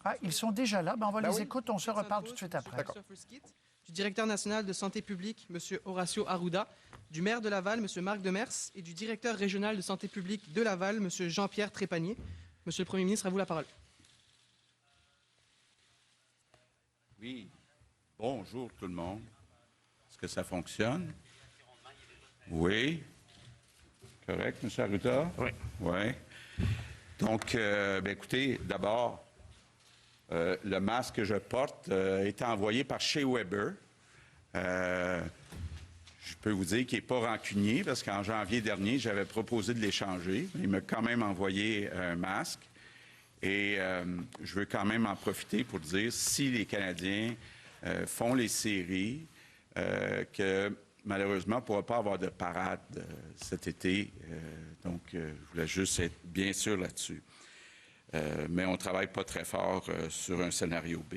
Ah, ils sont déjà là. Ben, on va les oui. écouter. On se reparle tout de suite après. Du directeur national de santé publique, M. Horacio Arruda, du maire de Laval, M. Marc Demers, et du directeur régional de santé publique de Laval, M. Jean-Pierre Trépanier. Monsieur le Premier ministre, à vous la parole. Oui. Bonjour tout le monde. Est-ce que ça fonctionne? Oui. Correct, M. Arruda? Oui. Oui. Donc, écoutez, d'abord, le masque que je porte a été envoyé par Shea Weber. Je peux vous dire qu'il n'est pas rancunier parce qu'en janvier dernier, j'avais proposé de l'échanger. Il m'a quand même envoyé un masque. Et je veux quand même en profiter pour dire, si les Canadiens font les séries, que malheureusement, on ne pourra pas avoir de parade cet été. Donc, je voulais juste être bien sûr là-dessus. Mais on ne travaille pas très fort sur un scénario B.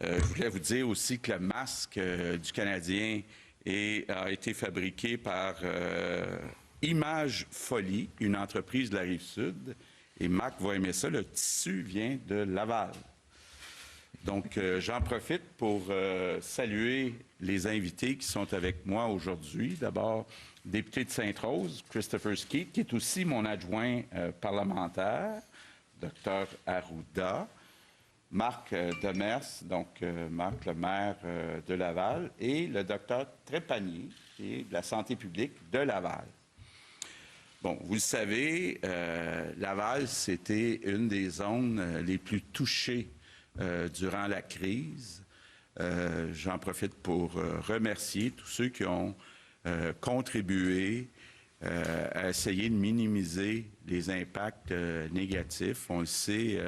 Je voulais vous dire aussi que le masque du Canadien a été fabriqué par Image Folie, une entreprise de la Rive-Sud. Et Marc va aimer ça, le tissu vient de Laval. Donc, j'en profite pour saluer les invités qui sont avec moi aujourd'hui. D'abord, député de Sainte-Rose, Christopher Skeet, qui est aussi mon adjoint parlementaire, Dr Arruda, Marc Demers, donc Marc, le maire de Laval, et le Dr Trépanier, qui est de la santé publique de Laval. Bon, vous le savez, Laval, c'était une des zones les plus touchées durant la crise. J'en profite pour remercier tous ceux qui ont contribué à essayer de minimiser les impacts négatifs. On le sait,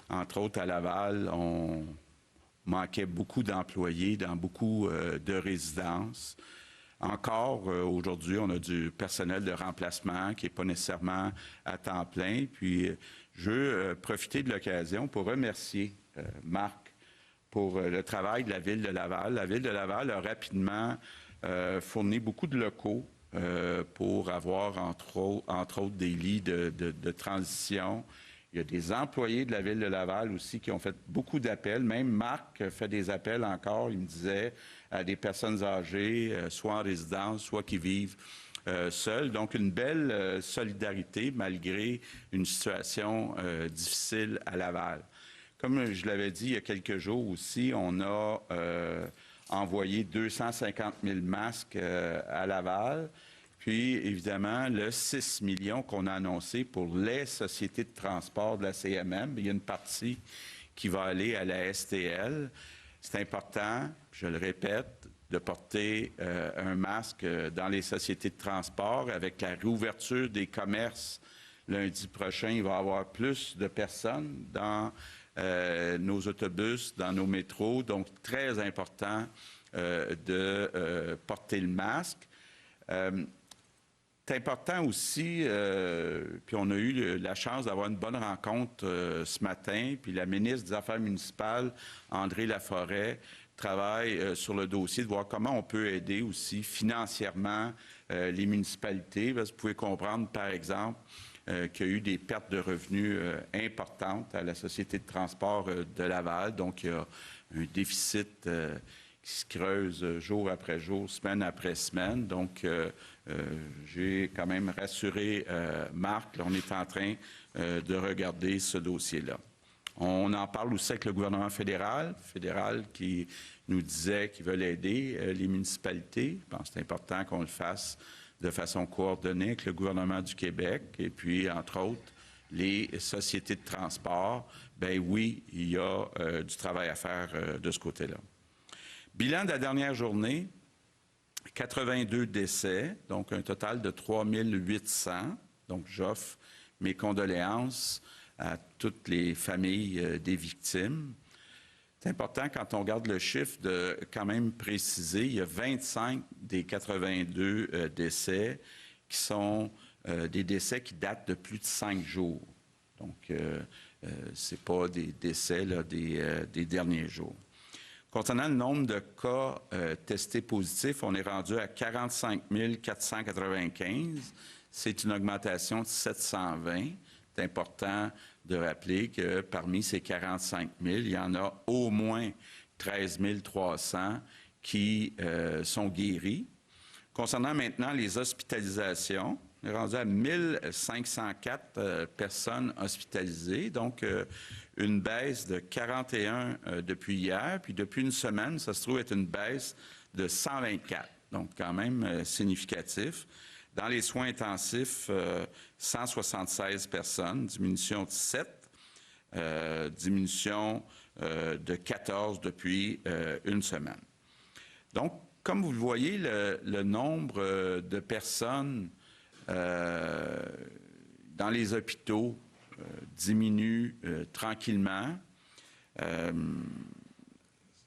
entre autres à Laval, on manquait beaucoup d'employés dans beaucoup de résidences. Encore, aujourd'hui, on a du personnel de remplacement qui n'est pas nécessairement à temps plein. Puis, je veux profiter de l'occasion pour remercier Marc pour le travail de la Ville de Laval. La Ville de Laval a rapidement fourni beaucoup de locaux pour avoir, entre autres, des lits de transition. Il y a des employés de la Ville de Laval aussi qui ont fait beaucoup d'appels. Même Marc fait des appels encore, il me disait, à des personnes âgées, soit en résidence, soit qui vivent seules. Donc, une belle solidarité malgré une situation difficile à Laval. Comme je l'avais dit il y a quelques jours aussi, on a envoyé 250 000 masques à Laval. Puis, évidemment, le 6 millions qu'on a annoncé pour les sociétés de transport de la CMM, il y a une partie qui va aller à la STL. C'est important, je le répète, de porter un masque dans les sociétés de transport. Avec la réouverture des commerces lundi prochain, il va y avoir plus de personnes dans nos autobus, dans nos métros. Donc, très important de porter le masque. C'est important aussi, puis on a eu la chance d'avoir une bonne rencontre ce matin, puis la ministre des Affaires municipales, André Laforêt, travaille sur le dossier de voir comment on peut aider aussi financièrement les municipalités. Parce que vous pouvez comprendre, par exemple, qu'il y a eu des pertes de revenus importantes à la Société de transport de Laval. Donc, il y a un déficit qui se creuse jour après jour, semaine après semaine. Donc, j'ai quand même rassuré Marc. Là, on est en train de regarder ce dossier-là. On en parle aussi avec le gouvernement fédéral qui nous disait qu'ils veulent aider les municipalités. Je pense que c'est important qu'on le fasse de façon coordonnée avec le gouvernement du Québec et puis, entre autres, les sociétés de transport. Ben oui, il y a du travail à faire de ce côté-là. Bilan de la dernière journée, 82 décès, donc un total de 3800. Donc, j'offre mes condoléances à toutes les familles des victimes. C'est important, quand on regarde le chiffre, de quand même préciser, il y a 25 des 82 décès qui sont des décès qui datent de plus de 5 jours. Donc, ce n'est pas des décès là, des derniers jours. Concernant le nombre de cas testés positifs, on est rendu à 45 495. C'est une augmentation de 720. C'est important de rappeler que parmi ces 45 000, il y en a au moins 13 300 qui sont guéris. Concernant maintenant les hospitalisations, on est rendu à 1504 personnes hospitalisées, donc une baisse de 41 depuis hier, puis depuis une semaine, ça se trouve être une baisse de 124, donc quand même significatif. Dans les soins intensifs, 176 personnes, diminution de 7, diminution de 14 depuis une semaine. Donc, comme vous le voyez, le nombre de personnes dans les hôpitaux diminue tranquillement.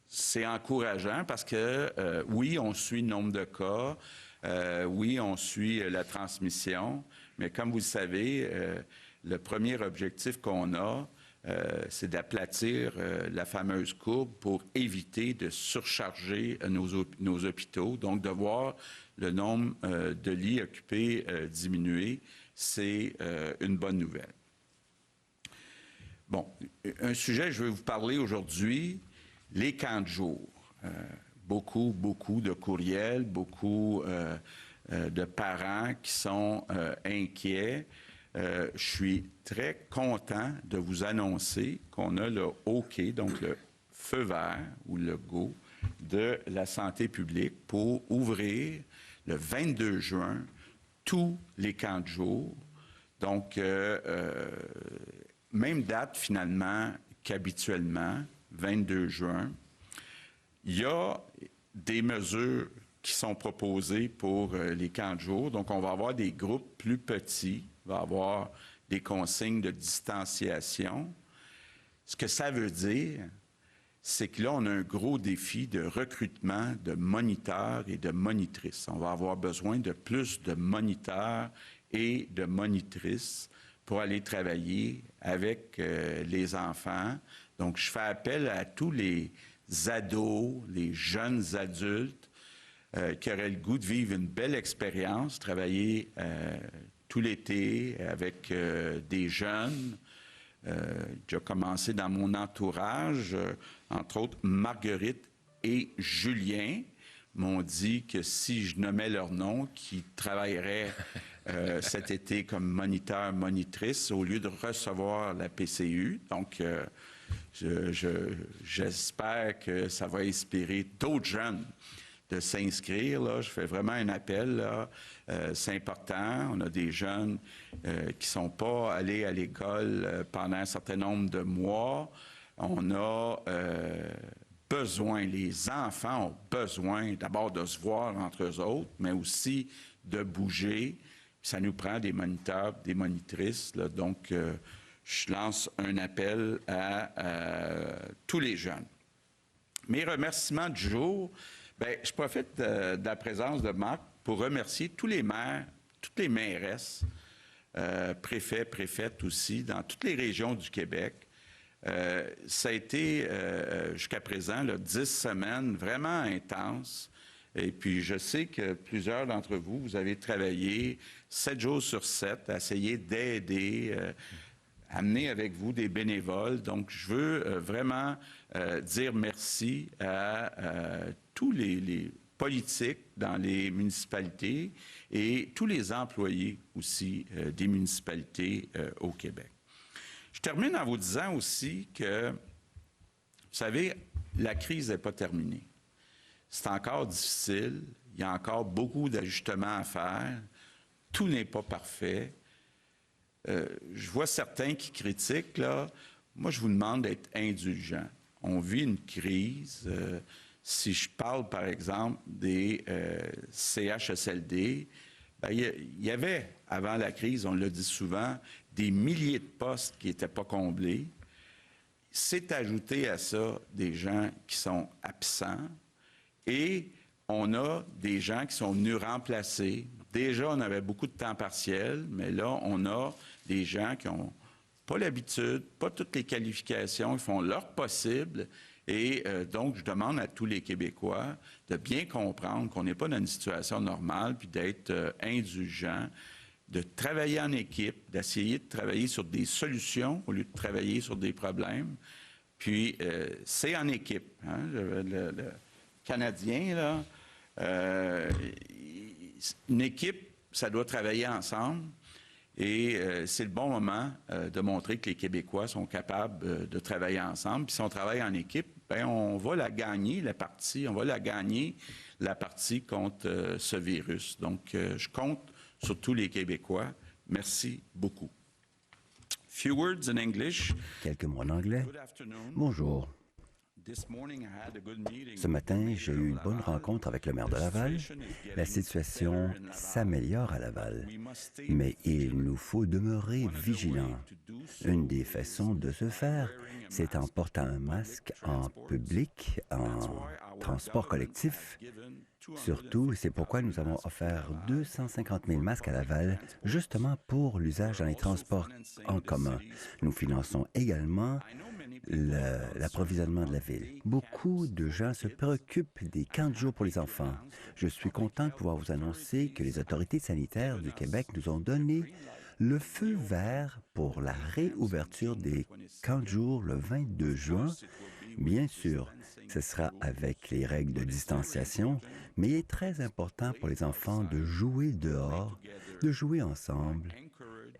C'est encourageant parce que, oui, on suit le nombre de cas, oui, on suit la transmission, mais comme vous le savez, le premier objectif qu'on a, c'est d'aplatir la fameuse courbe pour éviter de surcharger nos hôpitaux. Donc, de voir le nombre de lits occupés diminuer, c'est une bonne nouvelle. Bon, un sujet, je vais vous parler aujourd'hui, les camps de jour. Beaucoup de courriels, beaucoup de parents qui sont inquiets. Je suis très content de vous annoncer qu'on a le OK, donc le feu vert ou le go de la santé publique pour ouvrir le 22 juin tous les camps de jour. Donc, même date finalement qu'habituellement, 22 juin. Il y a des mesures qui sont proposées pour les camps de jour. Donc, on va avoir des groupes plus petits. Il va y avoir des consignes de distanciation. Ce que ça veut dire, c'est que là, on a un gros défi de recrutement de moniteurs et de monitrices. On va avoir besoin de plus de moniteurs et de monitrices pour aller travailler avec les enfants. Donc, je fais appel à tous les ados, les jeunes adultes qui auraient le goût de vivre une belle expérience, travailler tout l'été avec des jeunes. J'ai commencé dans mon entourage, entre autres Marguerite et Julien m'ont dit que si je nommais leur nom, qu'ils travailleraient cet été comme moniteur, monitrice, au lieu de recevoir la PCU. Donc, j'espère que ça va inspirer d'autres jeunes de s'inscrire. Là. Je fais vraiment un appel. Là. C'est important. On a des jeunes qui ne sont pas allés à l'école pendant un certain nombre de mois. On a besoin, les enfants ont besoin d'abord de se voir entre eux autres, mais aussi de bouger. Ça nous prend des moniteurs, des monitrices. Là. Donc, je lance un appel à tous les jeunes. Mes remerciements du jour, bien, je profite de la présence de Marc pour remercier tous les maires, toutes les mairesses, préfets, préfètes aussi, dans toutes les régions du Québec. Ça a été, jusqu'à présent, là, 10 semaines vraiment intenses. Et puis, je sais que plusieurs d'entre vous, vous avez travaillé 7 jours sur 7 à essayer d'aider, amener avec vous des bénévoles. Donc, je veux vraiment dire merci à tous les politiques dans les municipalités et tous les employés aussi des municipalités au Québec. Je termine en vous disant aussi que, vous savez, la crise n'est pas terminée. C'est encore difficile. Il y a encore beaucoup d'ajustements à faire. Tout n'est pas parfait. Je vois certains qui critiquent, là. Moi, je vous demande d'être indulgent. On vit une crise. Si je parle, par exemple, des CHSLD, bien, il y avait, avant la crise, on l'a dit souvent, des milliers de postes qui n'étaient pas comblés. C'est ajouté à ça des gens qui sont absents et on a des gens qui sont venus remplacer. Déjà, on avait beaucoup de temps partiel, mais là, on a des gens qui n'ont pas l'habitude, pas toutes les qualifications, ils font leur possible. Et donc, je demande à tous les Québécois de bien comprendre qu'on n'est pas dans une situation normale, puis d'être indulgents. de travailler en équipe, d'essayer de travailler sur des solutions au lieu de travailler sur des problèmes. Puis, c'est en équipe. Hein? Le Canadien, là, une équipe, ça doit travailler ensemble. Et c'est le bon moment de montrer que les Québécois sont capables de travailler ensemble. Puis si on travaille en équipe, bien, on va la gagner, la partie. On va la gagner, la partie contre ce virus. Donc, je compte sur tous les Québécois. Merci beaucoup. Few words in English. Quelques mots en anglais. Bonjour. Ce matin, j'ai eu une bonne rencontre avec le maire de Laval. La situation s'améliore à Laval, mais il nous faut demeurer vigilants. Une des façons de ce faire, c'est en portant un masque en public, en transport collectif. Surtout, c'est pourquoi nous avons offert 250 000 masques à Laval, justement pour l'usage dans les transports en commun. Nous finançons également l'approvisionnement de la ville. Beaucoup de gens se préoccupent des camps de jour pour les enfants. Je suis content de pouvoir vous annoncer que les autorités sanitaires du Québec nous ont donné le feu vert pour la réouverture des camps de jour le 22 juin. Bien sûr, ce sera avec les règles de distanciation, mais il est très important pour les enfants de jouer dehors, de jouer ensemble.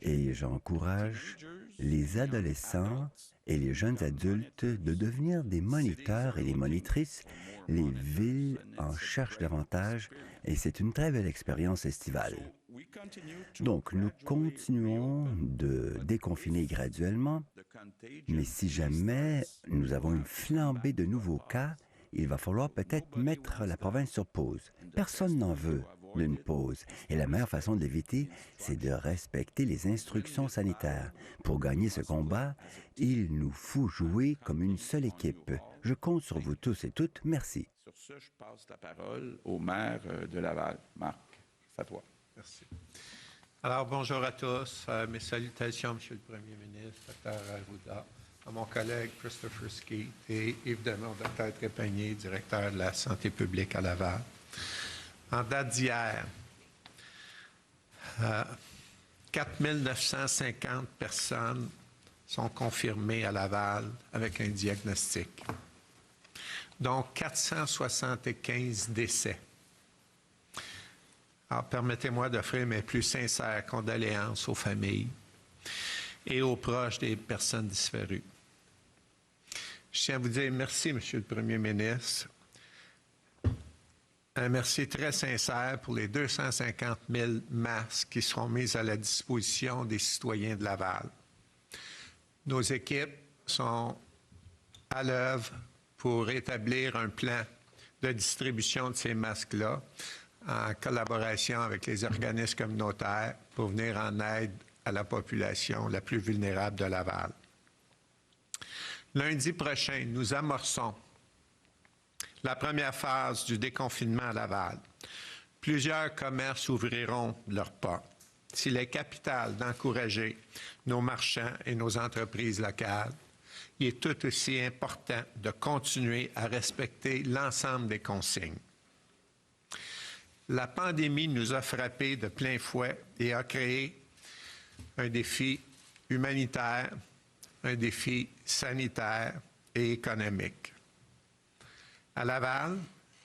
Et j'encourage les adolescents et les jeunes adultes de devenir des moniteurs et des monitrices. Les villes en cherchent davantage et c'est une très belle expérience estivale. Donc, nous continuons de déconfiner graduellement, mais si jamais nous avons une flambée de nouveaux cas, il va falloir peut-être mettre la province sur pause. Personne n'en veut d'une pause. Et la meilleure façon de l'éviter, c'est de respecter les instructions sanitaires. Pour gagner ce combat, il nous faut jouer comme une seule équipe. Je compte sur vous tous et toutes. Merci. Sur ce, je passe la parole au maire de Laval. Marc, c'est à toi. Merci. Alors, bonjour à tous. Mes salutations, Monsieur le Premier ministre, Dr. Arruda, à mon collègue Christopher Skeet et évidemment Dr. Trépanier, directeur de la santé publique à Laval. En date d'hier, 4 950 personnes sont confirmées à Laval avec un diagnostic, dont 475 décès. Alors, permettez-moi d'offrir mes plus sincères condoléances aux familles et aux proches des personnes disparues. Je tiens à vous dire merci, Monsieur le Premier ministre. Un merci très sincère pour les 250 000 masques qui seront mis à la disposition des citoyens de Laval. Nos équipes sont à l'œuvre pour établir un plan de distribution de ces masques-là en collaboration avec les organismes communautaires pour venir en aide à la population la plus vulnérable de Laval. Lundi prochain, nous amorçons la première phase du déconfinement à Laval. Plusieurs commerces ouvriront leurs portes. S'il est capital d'encourager nos marchands et nos entreprises locales, il est tout aussi important de continuer à respecter l'ensemble des consignes. La pandémie nous a frappés de plein fouet et a créé un défi humanitaire, un défi sanitaire et économique. À Laval,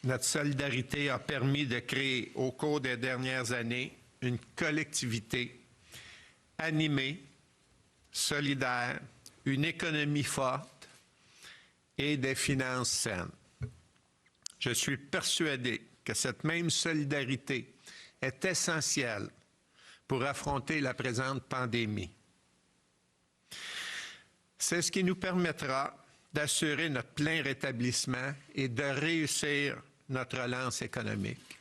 notre solidarité a permis de créer au cours des dernières années une collectivité animée, solidaire, une économie forte et des finances saines. Je suis persuadé que cette même solidarité est essentielle pour affronter la présente pandémie. C'est ce qui nous permettra d'assurer notre plein rétablissement et de réussir notre relance économique.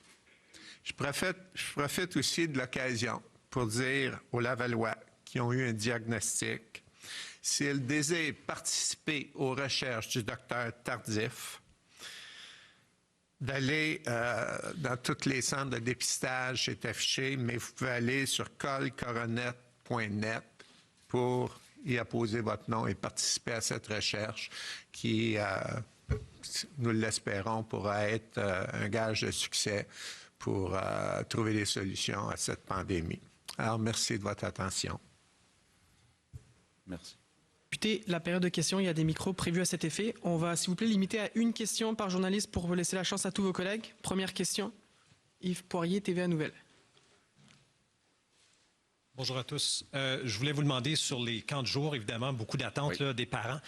Je profite aussi de l'occasion pour dire aux Lavallois qui ont eu un diagnostic, s'ils désirent participer aux recherches du docteur Tardif, d'aller dans tous les centres de dépistage, c'est affiché, mais vous pouvez aller sur colcoronet.net pour y apposer votre nom et participer à cette recherche qui, nous l'espérons, pourra être un gage de succès pour trouver des solutions à cette pandémie. Alors, merci de votre attention. Merci. Député, la période de questions, il y a des micros prévus à cet effet. On va, s'il vous plaît, limiter à une question par journaliste pour laisser la chance à tous vos collègues. Première question, Yves Poirier, TVA Nouvelle. Bonjour à tous. Je voulais vous demander sur les camps de jour, évidemment, beaucoup d'attentes Oui. des parents.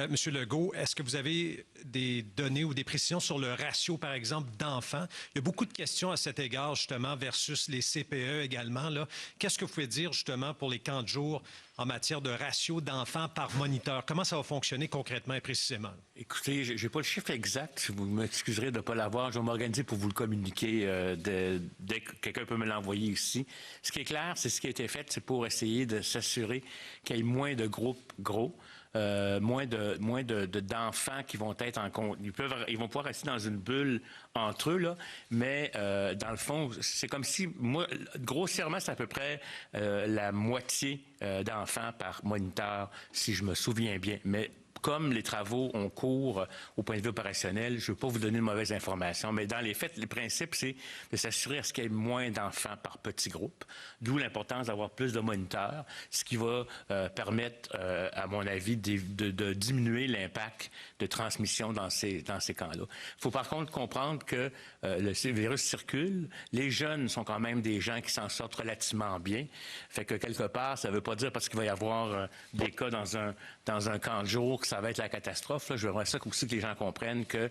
Monsieur Legault, est-ce que vous avez des données ou des précisions sur le ratio, par exemple, d'enfants? Il y a beaucoup de questions à cet égard, justement, versus les CPE également. Qu'est-ce que vous pouvez dire, justement, pour les camps de jour en matière de ratio d'enfants par moniteur? Comment ça va fonctionner concrètement et précisément? Écoutez, je n'ai pas le chiffre exact. Vous m'excuserez de ne pas l'avoir. Je vais m'organiser pour vous le communiquer dès que quelqu'un peut me l'envoyer ici. Ce qui est clair, c'est ce qui a été fait, c'est pour essayer de s'assurer qu'il y ait moins de groupes gros. Moins d'enfants qui vont être en compte. Ils vont pouvoir rester dans une bulle entre eux, là, mais dans le fond, c'est comme si, moi, grossièrement, c'est à peu près la moitié d'enfants par moniteur, si je me souviens bien. Mais comme les travaux ont cours au point de vue opérationnel, je ne veux pas vous donner de mauvaises informations, mais dans les faits, le principe, c'est de s'assurer à ce qu'il y ait moins d'enfants par petit groupe, d'où l'importance d'avoir plus de moniteurs, ce qui va permettre, à mon avis, de diminuer l'impact de transmission dans ces camps-là. Il faut par contre comprendre que le virus circule. Les jeunes sont quand même des gens qui s'en sortent relativement bien. Fait que quelque part, ça ne veut pas dire parce qu'il va y avoir des cas dans un camp de jour que ça va être la catastrophe. Là. Je voudrais ça aussi que les gens comprennent que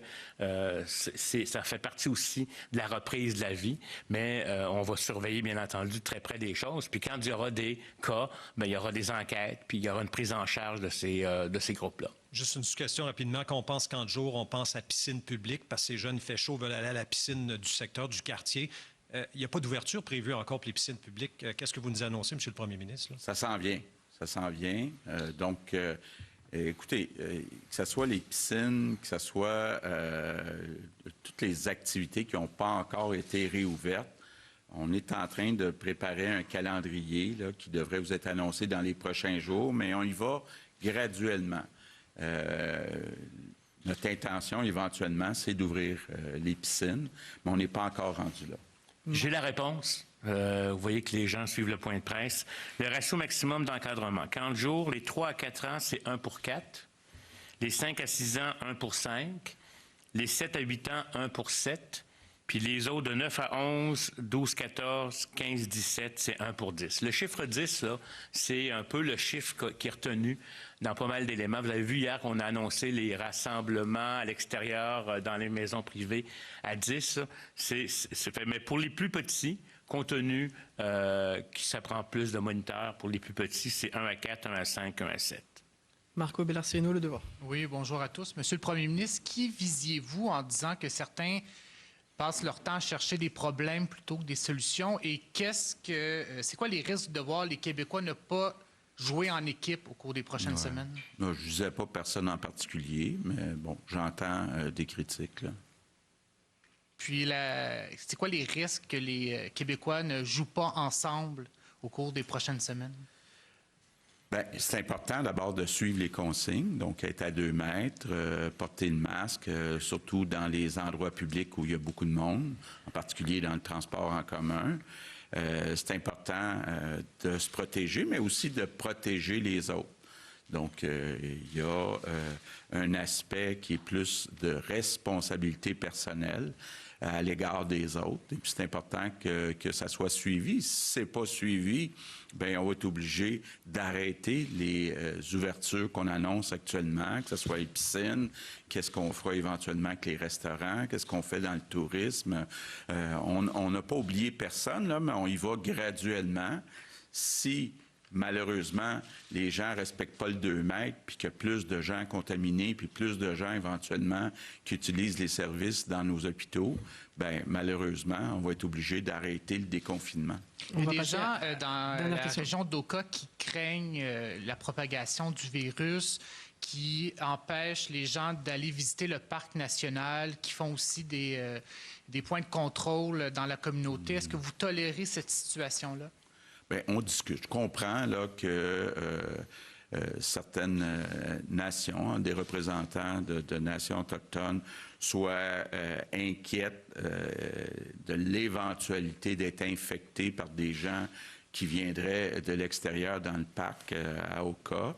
ça fait partie aussi de la reprise de la vie, mais on va surveiller, bien entendu, de très près des choses. Puis quand il y aura des cas, bien, il y aura des enquêtes, puis il y aura une prise en charge de ces groupes-là. Juste une question rapidement. Quand on pense camp de jour, on pense à piscine publique, parce que ces jeunes, il fait chaud, veulent aller à la piscine du secteur, du quartier. Il n'y a pas d'ouverture prévue encore pour les piscines publiques. Qu'est-ce que vous nous annoncez, M. le Premier ministre? Là? Ça s'en vient. Ça s'en vient. Écoutez, que ce soit les piscines, que ce soit toutes les activités qui n'ont pas encore été réouvertes, on est en train de préparer un calendrier là, qui devrait vous être annoncé dans les prochains jours, mais on y va graduellement. Notre intention, éventuellement, c'est d'ouvrir les piscines, mais on n'est pas encore rendu là. J'ai la réponse. Vous voyez que les gens suivent le point de presse. Le ratio maximum d'encadrement. 40 jours, les 3 à 4 ans, c'est 1 pour 4. Les 5 à 6 ans, 1 pour 5. Les 7 à 8 ans, 1 pour 7. Puis les autres de 9 à 11, 12, 14, 15, 17, c'est 1 pour 10. Le chiffre 10, là, c'est un peu le chiffre qui est retenu dans pas mal d'éléments. Vous avez vu hier qu'on a annoncé les rassemblements à l'extérieur dans les maisons privées à 10. C'est fait. Mais pour les plus petits, compte tenu que ça prend plus de moniteurs, pour les plus petits, c'est 1 à 4, 1 à 5, 1 à 7. Marco Bellarcino, Le Devoir. Oui, bonjour à tous. Monsieur le Premier ministre, qui visiez-vous en disant que certains passent leur temps à chercher des problèmes plutôt que des solutions? Et c'est quoi les risques de voir les Québécois ne pas jouer en équipe au cours des prochaines semaines? Non, je ne disais pas personne en particulier, mais bon, j'entends des critiques, là. Puis, c'est quoi les risques que les Québécois ne jouent pas ensemble au cours des prochaines semaines? Bien, c'est important d'abord de suivre les consignes, donc être à 2 mètres, porter le masque, surtout dans les endroits publics où il y a beaucoup de monde, en particulier dans le transport en commun. C'est important de se protéger, mais aussi de protéger les autres. Donc, il y a un aspect qui est plus de responsabilité personnelle à l'égard des autres. Et puis, c'est important que ça soit suivi. Si ce n'est pas suivi, bien, on va être obligé d'arrêter les ouvertures qu'on annonce actuellement, que ce soit les piscines, qu'est-ce qu'on fera éventuellement avec les restaurants, qu'est-ce qu'on fait dans le tourisme. On n'a pas oublié personne, là, mais on y va graduellement. Si malheureusement, les gens ne respectent pas le 2 mètres, puis qu'il y a plus de gens contaminés, puis plus de gens éventuellement qui utilisent les services dans nos hôpitaux, bien, malheureusement, on va être obligé d'arrêter le déconfinement. Il y a des gens dans la région d'Oka qui craignent la propagation du virus, qui empêchent les gens d'aller visiter le parc national, qui font aussi des points de contrôle dans la communauté. Est-ce que vous tolérez cette situation-là? Bien, on discute. Je comprends là, que certaines nations, des représentants de nations autochtones, soient inquiètes de l'éventualité d'être infectés par des gens qui viendraient de l'extérieur dans le parc à Oka.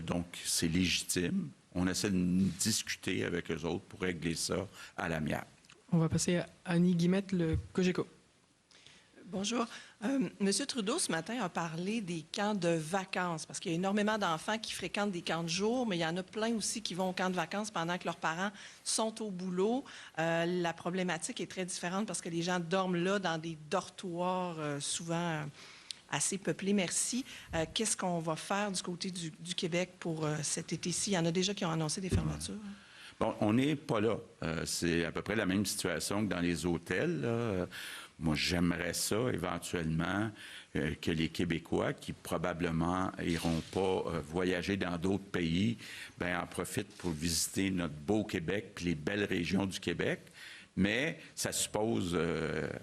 Donc, c'est légitime. On essaie de discuter avec eux autres pour régler ça à l'amiable. On va passer à Annie Guillemette, le Cogeco. Bonjour. Monsieur Trudeau, ce matin, a parlé des camps de vacances, parce qu'il y a énormément d'enfants qui fréquentent des camps de jour, mais il y en a plein aussi qui vont au camp de vacances pendant que leurs parents sont au boulot. La problématique est très différente parce que les gens dorment là dans des dortoirs souvent assez peuplés. Merci. Qu'est-ce qu'on va faire du côté du Québec pour cet été-ci? Il y en a déjà qui ont annoncé des fermetures. Bon, on n'est pas là. C'est à peu près la même situation que dans les hôtels, là. Moi, j'aimerais ça, éventuellement, que les Québécois, qui probablement iront pas voyager dans d'autres pays, bien, en profitent pour visiter notre beau Québec puis les belles régions du Québec. Mais ça suppose,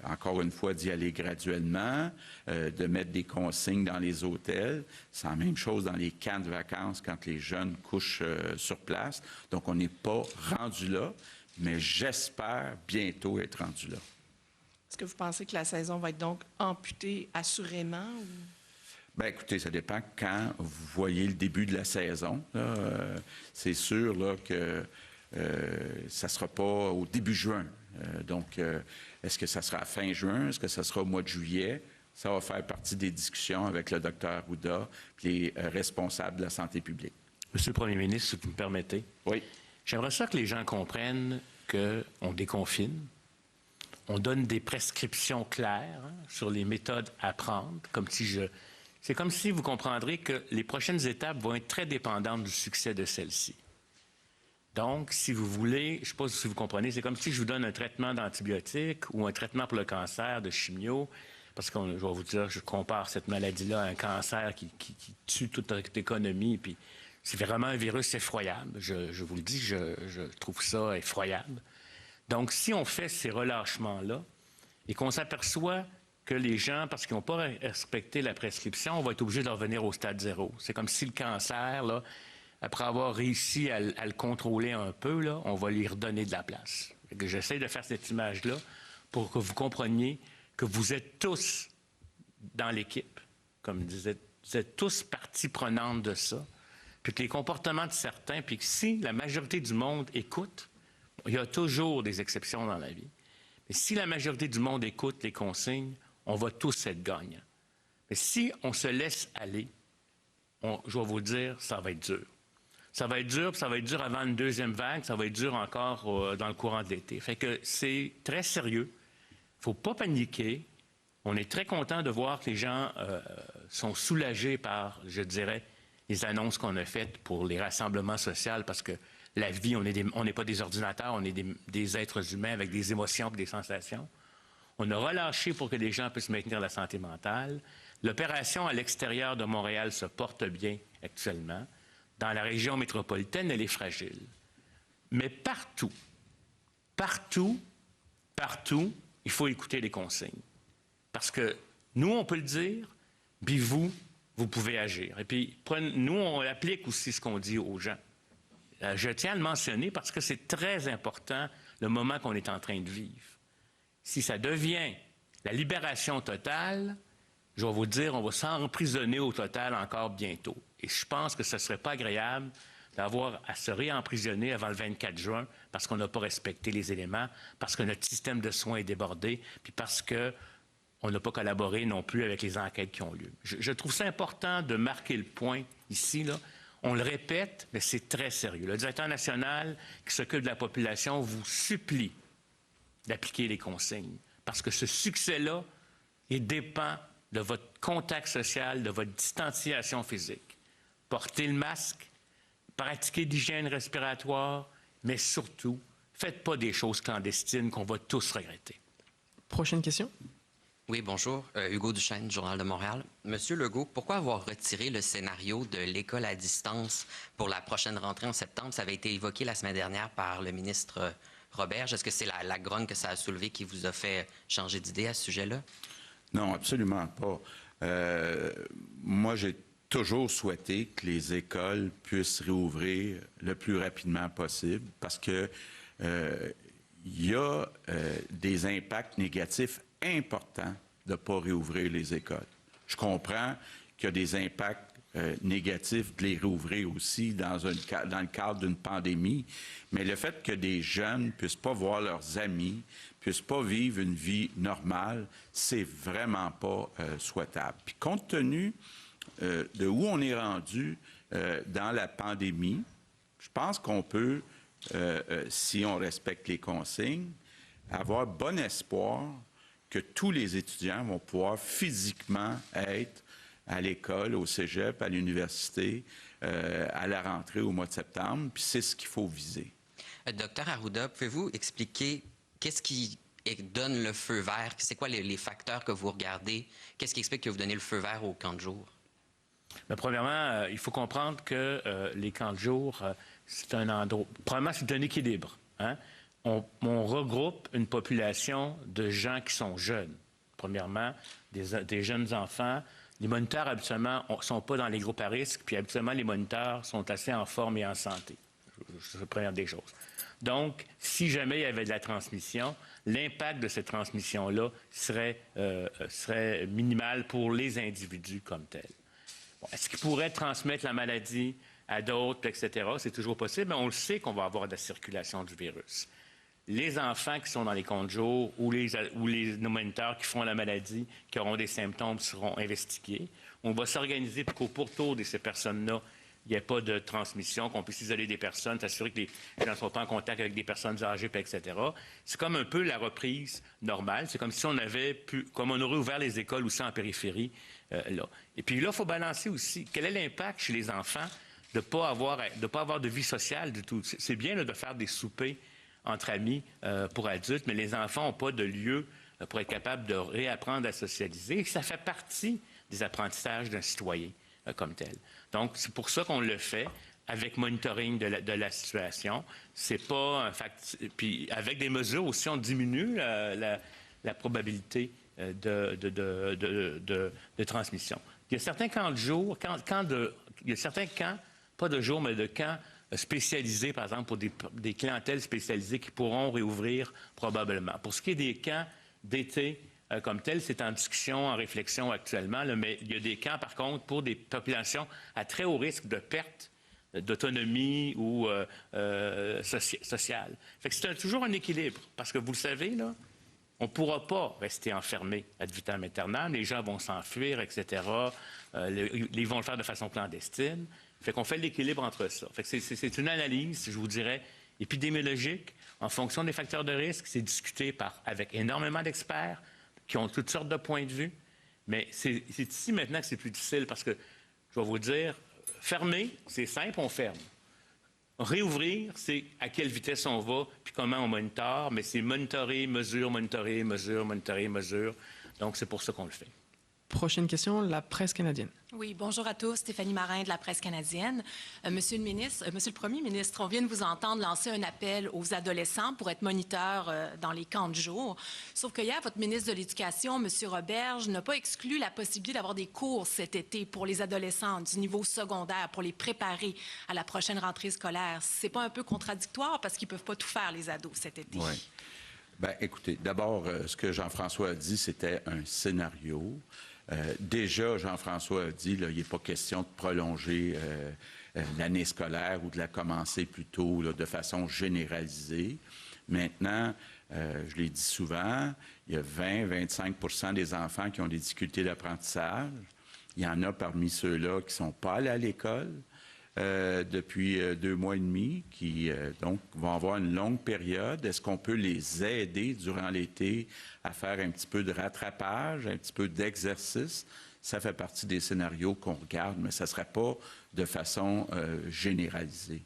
encore une fois, d'y aller graduellement, de mettre des consignes dans les hôtels. C'est la même chose dans les camps de vacances quand les jeunes couchent sur place. Donc, on n'est pas rendu là, mais j'espère bientôt être rendu là. Est-ce que vous pensez que la saison va être donc amputée assurément? Ou... Bien, écoutez, ça dépend quand vous voyez le début de la saison. C'est sûr là, que ça ne sera pas au début juin. Donc, est-ce que ça sera à fin juin? Est-ce que ça sera au mois de juillet? Ça va faire partie des discussions avec le Dr Arruda et les responsables de la santé publique. Monsieur le Premier ministre, si vous me permettez. Oui. J'aimerais ça que les gens comprennent qu'on déconfine. On donne des prescriptions claires sur les méthodes à prendre, c'est comme si vous comprendrez que les prochaines étapes vont être très dépendantes du succès de celles-ci. Donc, si vous voulez, je ne sais pas si vous comprenez, c'est comme si je vous donne un traitement d'antibiotiques ou un traitement pour le cancer de chimio, parce que je vais vous dire, je compare cette maladie-là à un cancer qui tue toute notre économie, puis c'est vraiment un virus effroyable. Je vous le dis, je trouve ça effroyable. Donc, si on fait ces relâchements-là et qu'on s'aperçoit que les gens, parce qu'ils n'ont pas respecté la prescription, on va être obligé de revenir au stade zéro. C'est comme si le cancer, là, après avoir réussi à le contrôler un peu, là, on va lui redonner de la place. J'essaie de faire cette image-là pour que vous compreniez que vous êtes tous dans l'équipe, comme je disais, vous êtes tous partie prenante de ça, puis que les comportements de certains, puis que si la majorité du monde écoute, il y a toujours des exceptions dans la vie. Mais si la majorité du monde écoute les consignes, on va tous être gagnants. Mais si on se laisse aller, je vais vous le dire, ça va être dur. Ça va être dur, puis ça va être dur avant une deuxième vague, ça va être dur encore dans le courant de l'été. Fait que c'est très sérieux. Il ne faut pas paniquer. On est très content de voir que les gens sont soulagés par, je dirais, les annonces qu'on a faites pour les rassemblements sociaux, parce que la vie, on n'est pas des ordinateurs, on est des êtres humains avec des émotions et des sensations. On a relâché pour que les gens puissent maintenir la santé mentale. L'opération à l'extérieur de Montréal se porte bien actuellement. Dans la région métropolitaine, elle est fragile. Mais partout, il faut écouter les consignes. Parce que nous, on peut le dire, puis vous pouvez agir. Et puis, nous, on applique aussi ce qu'on dit aux gens. Je tiens à le mentionner parce que c'est très important le moment qu'on est en train de vivre. Si ça devient la libération totale, je vais vous dire, on va s'emprisonner au total encore bientôt. Et je pense que ce ne serait pas agréable d'avoir à se réemprisonner avant le 24 juin parce qu'on n'a pas respecté les éléments, parce que notre système de soins est débordé, puis parce qu'on n'a pas collaboré non plus avec les enquêtes qui ont lieu. Je trouve ça important de marquer le point ici, là. On le répète, mais c'est très sérieux. Le directeur national qui s'occupe de la population vous supplie d'appliquer les consignes parce que ce succès-là, il dépend de votre contact social, de votre distanciation physique. Portez le masque, pratiquez l'hygiène respiratoire, mais surtout, faites pas des choses clandestines qu'on va tous regretter. Prochaine question. Oui, bonjour. Hugo Duchesne, Journal de Montréal. Monsieur Legault, pourquoi avoir retiré le scénario de l'école à distance pour la prochaine rentrée en septembre? Ça avait été évoqué la semaine dernière par le ministre Roberge. Est-ce que c'est la grogne que ça a soulevé qui vous a fait changer d'idée à ce sujet-là? Non, absolument pas. Moi, j'ai toujours souhaité que les écoles puissent réouvrir le plus rapidement possible parce que il y a des impacts négatifs importants de ne pas réouvrir les écoles. Je comprends qu'il y a des impacts négatifs de les rouvrir aussi dans le cadre d'une pandémie, mais le fait que des jeunes ne puissent pas voir leurs amis, puissent pas vivre une vie normale, c'est vraiment pas souhaitable. Puis compte tenu de où on est rendu dans la pandémie, je pense qu'on peut, si on respecte les consignes, avoir bon espoir que tous les étudiants vont pouvoir physiquement être à l'école, au cégep, à l'université, à la rentrée au mois de septembre, puis c'est ce qu'il faut viser. Docteur Arruda, pouvez-vous expliquer qu'est-ce qui donne le feu vert? C'est quoi les facteurs que vous regardez? Qu'est-ce qui explique que vous donnez le feu vert au camp de jour? Bien, premièrement, il faut comprendre que les camps de jour, c'est un endroit... Premièrement, c'est un équilibre. Hein? On regroupe une population de gens qui sont jeunes. Premièrement, des jeunes enfants. Les moniteurs, habituellement, ne sont pas dans les groupes à risque, puis habituellement, les moniteurs sont assez en forme et en santé. C'est la première des choses. Donc, si jamais il y avait de la transmission, l'impact de cette transmission-là serait minimal pour les individus comme tels. Bon, est-ce qu'ils pourraient transmettre la maladie à d'autres, etc.? C'est toujours possible, mais on le sait qu'on va avoir de la circulation du virus. Les enfants qui sont dans les camps de jour ou les moniteurs qui font la maladie, qui auront des symptômes, seront investigués. On va s'organiser pour qu'au pourtour de ces personnes-là, il n'y ait pas de transmission, qu'on puisse isoler des personnes, s'assurer que les gens ne soient pas en contact avec des personnes âgées, etc. C'est comme un peu la reprise normale. C'est comme si on avait comme on aurait ouvert les écoles aussi en périphérie, là. Et puis là, il faut balancer aussi. Quel est l'impact chez les enfants de ne pas avoir de vie sociale du tout? C'est bien là, de faire des soupers entre amis pour adultes, mais les enfants n'ont pas de lieu pour être capables de réapprendre à socialiser. Et ça fait partie des apprentissages d'un citoyen comme tel. Donc, c'est pour ça qu'on le fait avec monitoring de la situation. C'est pas un fact... Puis avec des mesures aussi, on diminue la probabilité de transmission. Il y a certains camps de jour, il y a certains camps, pas de jour, mais de camps spécialisés, par exemple, pour des clientèles spécialisées qui pourront réouvrir probablement. Pour ce qui est des camps d'été comme tels, c'est en discussion, en réflexion actuellement, là, mais il y a des camps, par contre, pour des populations à très haut risque de perte d'autonomie ou sociale. Fait que c'est toujours un équilibre, parce que vous le savez, là, on ne pourra pas rester enfermé ad vitam aeternam. Les gens vont s'enfuir, etc. Ils vont le faire de façon clandestine. Fait qu'on fait l'équilibre entre ça. Fait que c'est une analyse, je vous dirais, épidémiologique, en fonction des facteurs de risque. C'est discuté avec énormément d'experts qui ont toutes sortes de points de vue. Mais c'est ici maintenant que c'est plus difficile parce que, je vais vous dire, fermer, c'est simple, on ferme. Réouvrir, c'est à quelle vitesse on va, puis comment on monitore, mais c'est monitorer, mesure, monitorer, mesure, monitorer, mesure. Donc, c'est pour ça qu'on le fait. Prochaine question, la presse canadienne. Oui, bonjour à tous. Stéphanie Marin de la presse canadienne. Monsieur le Premier ministre, on vient de vous entendre lancer un appel aux adolescents pour être moniteurs dans les camps de jour. Sauf que hier, votre ministre de l'Éducation, Monsieur Roberge, n'a pas exclu la possibilité d'avoir des cours cet été pour les adolescents du niveau secondaire pour les préparer à la prochaine rentrée scolaire. C'est pas un peu contradictoire parce qu'ils peuvent pas tout faire, les ados, cet été? Oui. Bien, écoutez, d'abord, ce que Jean-François a dit, c'était un scénario. Déjà, Jean-François a dit, là, il n'est pas question de prolonger l'année scolaire ou de la commencer plus tôt là, de façon généralisée. Maintenant, je l'ai dit souvent, il y a 20-25 des enfants qui ont des difficultés d'apprentissage. Il y en a parmi ceux-là qui ne sont pas allés à l'école depuis 2 mois et demi, qui donc vont avoir une longue période. Est-ce qu'on peut les aider durant l'été à faire un petit peu de rattrapage, un petit peu d'exercice? Ça fait partie des scénarios qu'on regarde, mais ça ne serait pas de façon généralisée.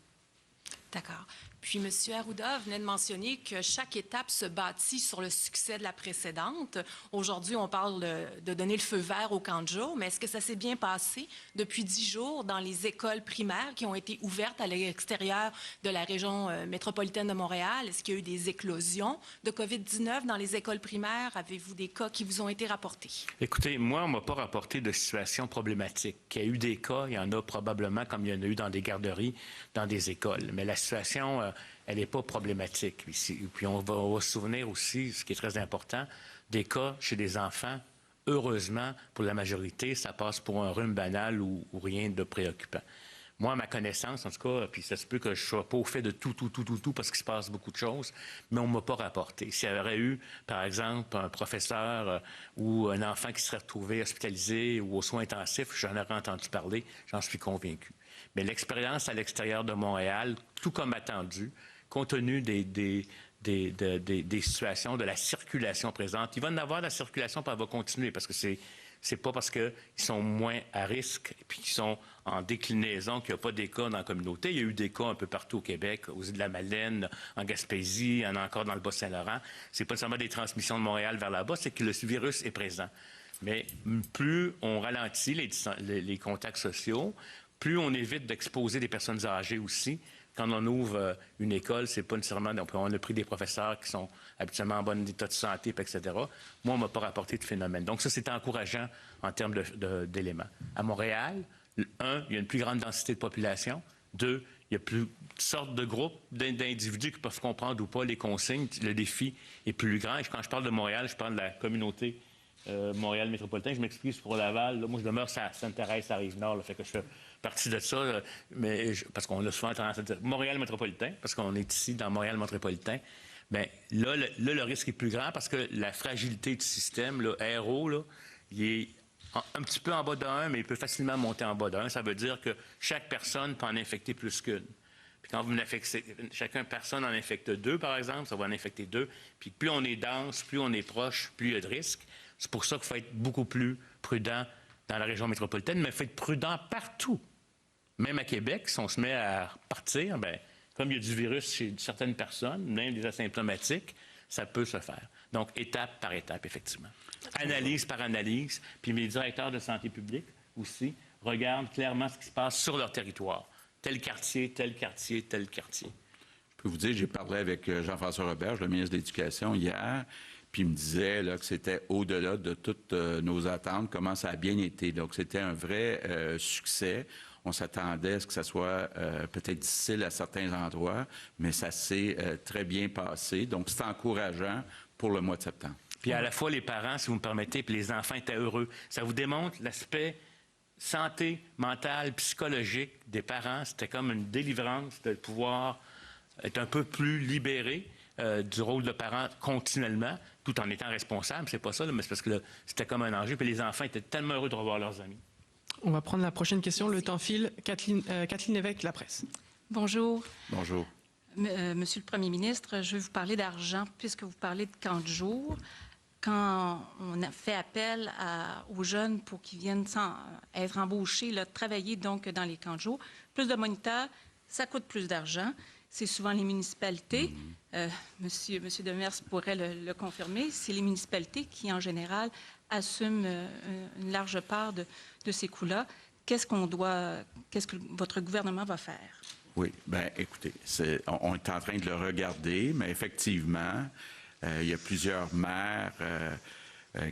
D'accord. Puis, M. Arruda venait de mentionner que chaque étape se bâtit sur le succès de la précédente. Aujourd'hui, on parle de donner le feu vert au camp de jour, mais est-ce que ça s'est bien passé depuis 10 jours dans les écoles primaires qui ont été ouvertes à l'extérieur de la région métropolitaine de Montréal? Est-ce qu'il y a eu des éclosions de COVID-19 dans les écoles primaires? Avez-vous des cas qui vous ont été rapportés? Écoutez, moi, on ne m'a pas rapporté de situation problématique. Il y a eu des cas, il y en a probablement, comme il y en a eu dans des garderies, dans des écoles. Mais la situation... elle n'est pas problématique ici. Puis on va se souvenir aussi, ce qui est très important, des cas chez des enfants heureusement, pour la majorité, ça passe pour un rhume banal ou rien de préoccupant. Moi, à ma connaissance, en tout cas, puis ça se peut que je ne sois pas au fait de tout, parce qu'il se passe beaucoup de choses, mais on ne m'a pas rapporté. S'il y avait eu, par exemple, un professeur ou un enfant qui serait retrouvé hospitalisé ou aux soins intensifs, j'en aurais entendu parler, j'en suis convaincu. Mais l'expérience à l'extérieur de Montréal, tout comme attendu, compte tenu des situations, de la circulation présente, il va y en avoir de la circulation, puis elle va continuer, parce que c'est pas parce qu'ils sont moins à risque et puis qu'ils sont en déclinaison qu'il n'y a pas des cas dans la communauté. Il y a eu des cas un peu partout au Québec, aux Îles-de-la-Madeleine, en Gaspésie, il y en a encore dans le Bas-Saint-Laurent. C'est pas seulement des transmissions de Montréal vers là-bas, c'est que le virus est présent. Mais plus on ralentit les contacts sociaux, plus on évite d'exposer des personnes âgées aussi. Quand on ouvre une école, c'est pas nécessairement... On a pris des professeurs qui sont habituellement en bon état de santé, etc. Moi, on ne m'a pas rapporté de phénomène. Donc ça, c'est encourageant en termes d'éléments. À Montréal, 1, il y a une plus grande densité de population. 2, il y a toutes sortes de groupes d'individus qui peuvent comprendre ou pas les consignes. Le défi est plus grand. Et quand je parle de Montréal, je parle de la communauté Montréal métropolitain. Je m'excuse pour Laval. Là, moi, je demeure à Sainte-Thérèse, à Rive-Nord. Là, fait que je fais partie de ça, parce qu'on a souvent tendance à dire Montréal métropolitain, parce qu'on est ici dans Montréal métropolitain. Bien, là, le risque est plus grand parce que la fragilité du système, là, aéro, là, il est un petit peu en bas d'1, mais il peut facilement monter en bas d'1. Ça veut dire que chaque personne peut en infecter plus qu'une. Puis quand vous personne en infecte 2, par exemple, ça va en infecter 2. Puis plus on est dense, plus on est proche, plus il y a de risques. C'est pour ça qu'il faut être beaucoup plus prudent dans la région métropolitaine, mais il faut être prudent partout. Même à Québec, si on se met à partir, bien, comme il y a du virus chez certaines personnes, même des asymptomatiques, ça peut se faire. Donc, étape par étape, effectivement. Analyse par analyse. Puis mes directeurs de santé publique aussi regardent clairement ce qui se passe sur leur territoire. Tel quartier, tel quartier, tel quartier. Je peux vous dire, j'ai parlé avec Jean-François Roberge, le ministre de l'Éducation, hier, puis il me disait là, que c'était au-delà de toutes nos attentes, comment ça a bien été. Donc, c'était un vrai succès. On s'attendait à ce que ça soit peut-être difficile à certains endroits, mais ça s'est très bien passé. Donc, c'est encourageant pour le mois de septembre. Puis à la fois, les parents, si vous me permettez, puis les enfants étaient heureux. Ça vous démontre l'aspect santé mentale, psychologique des parents. C'était comme une délivrance de pouvoir être un peu plus libéré du rôle de parent continuellement, tout en étant responsable. C'est pas ça, là, mais c'est parce que c'était comme un enjeu. Puis les enfants étaient tellement heureux de revoir leurs amis. On va prendre la prochaine question. Le temps file. Kathleen Lévesque, La Presse. Bonjour. Bonjour. Monsieur le Premier ministre, je vais vous parler d'argent puisque vous parlez de camp de jour. Quand on a fait appel aux jeunes pour qu'ils viennent être embauchés, là, travailler donc dans les camps de jour, plus de moniteurs, ça coûte plus d'argent. C'est souvent les municipalités. Monsieur Demers pourrait le confirmer. C'est les municipalités qui, en général, assument une large part de ces coûts-là. Qu'est-ce que votre gouvernement va faire? Oui, bien, écoutez, on est en train de le regarder, mais effectivement, il y a plusieurs maires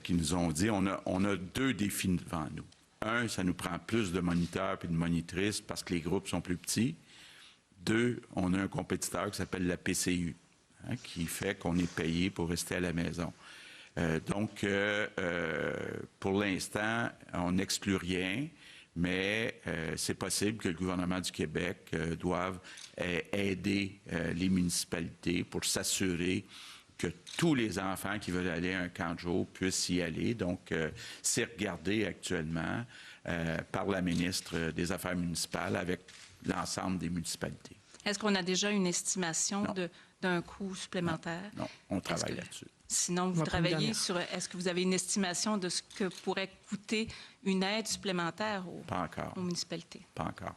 qui nous ont dit on a 2 défis devant nous. 1, ça nous prend plus de moniteurs et de monitrices parce que les groupes sont plus petits. 2, on a un compétiteur qui s'appelle la PCU, qui fait qu'on est payé pour rester à la maison. Donc, pour l'instant, on n'exclut rien, mais c'est possible que le gouvernement du Québec doive aider les municipalités pour s'assurer que tous les enfants qui veulent aller à un camp de jour puissent y aller. Donc, c'est regardé actuellement par la ministre des Affaires municipales avec l'ensemble des municipalités. Est-ce qu'on a déjà une estimation d'un coût supplémentaire? Non, on travaille là-dessus. Sinon, vous travaillez sur... Est-ce que vous avez une estimation de ce que pourrait coûter une aide supplémentaire aux municipalités? Pas encore.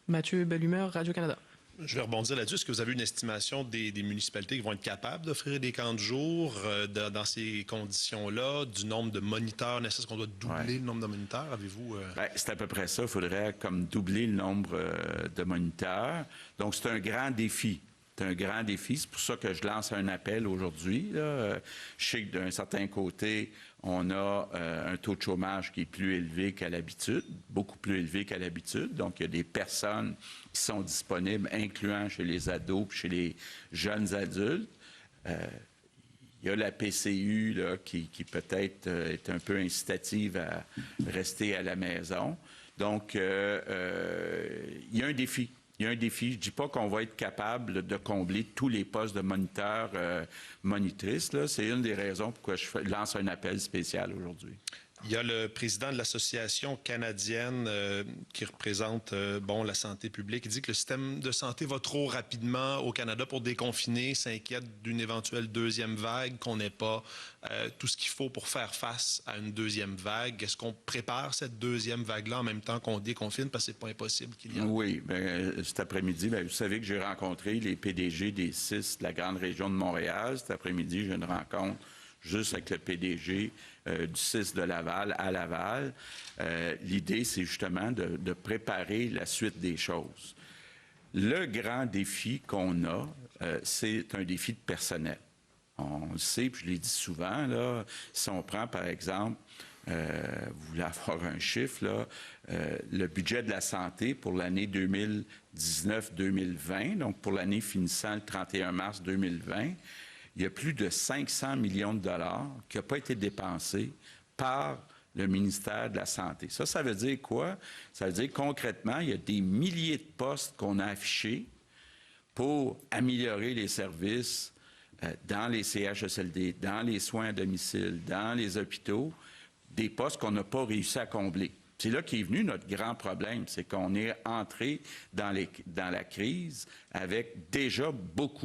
Mathieu Bellumeur, Radio-Canada. Je vais rebondir là-dessus. Est-ce que vous avez une estimation des municipalités qui vont être capables d'offrir des camps de jour dans ces conditions-là, du nombre de moniteurs? Est-ce qu'on doit doubler le nombre de moniteurs? Avez-vous... Bien, c'est à peu près ça. Il faudrait comme doubler le nombre de moniteurs. Donc, c'est un grand défi. C'est un grand défi. C'est pour ça que je lance un appel aujourd'hui. Je sais que d'un certain côté, on a un taux de chômage qui est plus élevé qu'à l'habitude, beaucoup plus élevé qu'à l'habitude. Donc, il y a des personnes qui sont disponibles, incluant chez les ados et chez les jeunes adultes. Il y a la PCU là, qui peut-être est un peu incitative à rester à la maison. Donc, il y a un défi. Il y a un défi. Je ne dis pas qu'on va être capable de combler tous les postes de moniteurs, monitrices. C'est une des raisons pourquoi je lance un appel spécial aujourd'hui. Il y a le président de l'Association canadienne qui représente la santé publique. Il dit que le système de santé va trop rapidement au Canada pour déconfiner, s'inquiète d'une éventuelle deuxième vague, qu'on n'ait pas tout ce qu'il faut pour faire face à une deuxième vague. Est-ce qu'on prépare cette deuxième vague-là en même temps qu'on déconfine? Parce que ce n'est pas impossible qu'il y en ait. Oui. Cet après-midi, vous savez que j'ai rencontré les PDG des 6 de la grande région de Montréal. Cet après-midi, j'ai une rencontre juste avec le PDG du 6 de Laval à Laval. L'idée, c'est justement de préparer la suite des choses. Le grand défi qu'on a, c'est un défi de personnel. On le sait, puis je l'ai dit souvent, là, si on prend, par exemple, vous voulez avoir un chiffre, là, le budget de la santé pour l'année 2019-2020, donc pour l'année finissant le 31 mars 2020, il y a plus de 500 millions de dollars qui n'ont pas été dépensés par le ministère de la Santé. Ça veut dire quoi? Ça veut dire concrètement, il y a des milliers de postes qu'on a affichés pour améliorer les services dans les CHSLD, dans les soins à domicile, dans les hôpitaux, des postes qu'on n'a pas réussi à combler. C'est là qu'est venu notre grand problème, c'est qu'on est entré dans la crise avec déjà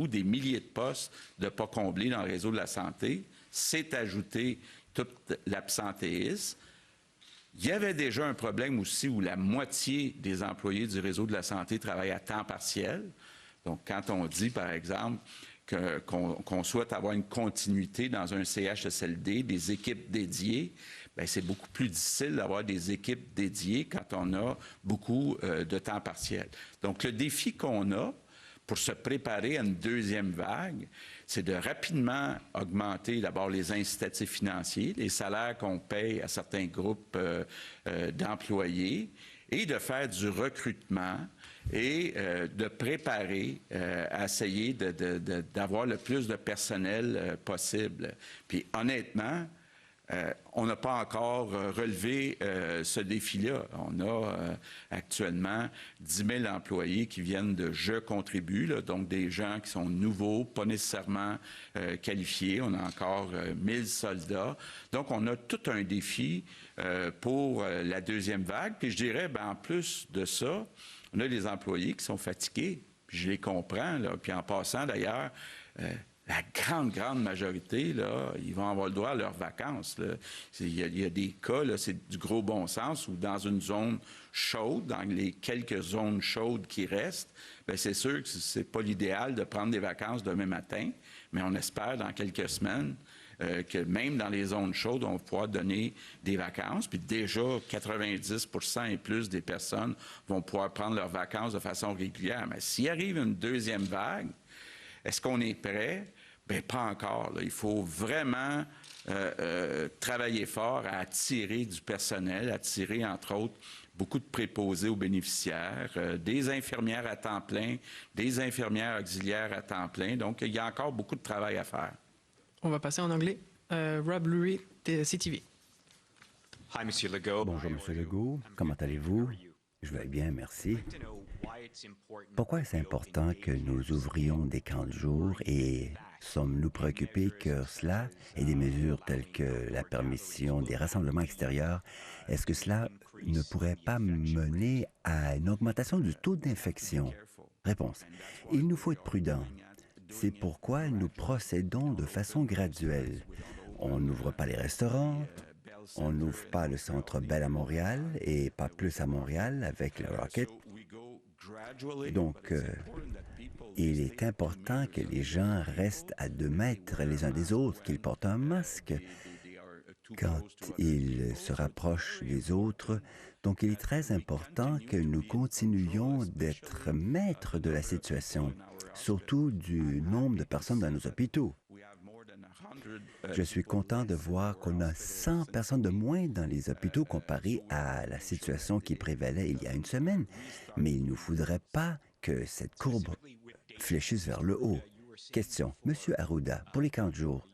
des milliers de postes de pas comblés dans le réseau de la santé. C'est ajouté tout l'absentéisme. Il y avait déjà un problème aussi où la moitié des employés du réseau de la santé travaillent à temps partiel. Donc, quand on dit, par exemple, qu'on souhaite avoir une continuité dans un CHSLD, des équipes dédiées, bien, c'est beaucoup plus difficile d'avoir des équipes dédiées quand on a beaucoup de temps partiel. Donc, le défi qu'on a pour se préparer à une deuxième vague, c'est de rapidement augmenter d'abord les incitatifs financiers, les salaires qu'on paye à certains groupes d'employés, et de faire du recrutement et de préparer à essayer d'avoir le plus de personnel possible. Puis honnêtement, on n'a pas encore relevé ce défi-là. On a actuellement 10 000 employés qui viennent de Je contribue, là, donc des gens qui sont nouveaux, pas nécessairement qualifiés. On a encore 1000 soldats. Donc, on a tout un défi pour la deuxième vague. Puis je dirais, en plus de ça, on a des employés qui sont fatigués. Puis je les comprends. Là. Puis en passant, d'ailleurs, la grande majorité, là, ils vont avoir le droit à leurs vacances. Là. Il y a des cas, là, c'est du gros bon sens, où dans une zone chaude, dans les quelques zones chaudes qui restent, bien, c'est sûr que c'est pas l'idéal de prendre des vacances demain matin, mais on espère dans quelques semaines que même dans les zones chaudes, on va pouvoir donner des vacances. Puis déjà, 90% et plus des personnes vont pouvoir prendre leurs vacances de façon régulière. Mais s'il arrive une deuxième vague, est-ce qu'on est prêt? Bien, pas encore. Là. Il faut vraiment travailler fort à attirer du personnel, attirer, entre autres, beaucoup de préposés aux bénéficiaires, des infirmières à temps plein, des infirmières auxiliaires à temps plein. Donc, il y a encore beaucoup de travail à faire. On va passer en anglais. Rob Lurie, de CTV. Bonjour, M. Legault. Comment allez-vous? Je vais bien, merci. Pourquoi est-ce important que nous ouvrions des camps de jour et sommes-nous préoccupés que cela et des mesures telles que la permission des rassemblements extérieurs, est-ce que cela ne pourrait pas mener à une augmentation du taux d'infection? Réponse. Il nous faut être prudents. C'est pourquoi nous procédons de façon graduelle. On n'ouvre pas les restaurants, on n'ouvre pas le Centre Bell à Montréal et pas plus à Montréal avec le Rocket. Donc, il est important que les gens restent à 2 mètres les uns des autres, qu'ils portent un masque quand ils se rapprochent des autres. Donc, il est très important que nous continuions d'être maîtres de la situation, surtout du nombre de personnes dans nos hôpitaux. Je suis content de voir qu'on a 100 personnes de moins dans les hôpitaux comparé à la situation qui prévalait il y a une semaine. Mais il ne faudrait pas que cette courbe fléchisse vers le haut. Question. Monsieur Arruda, pour les camps de jour,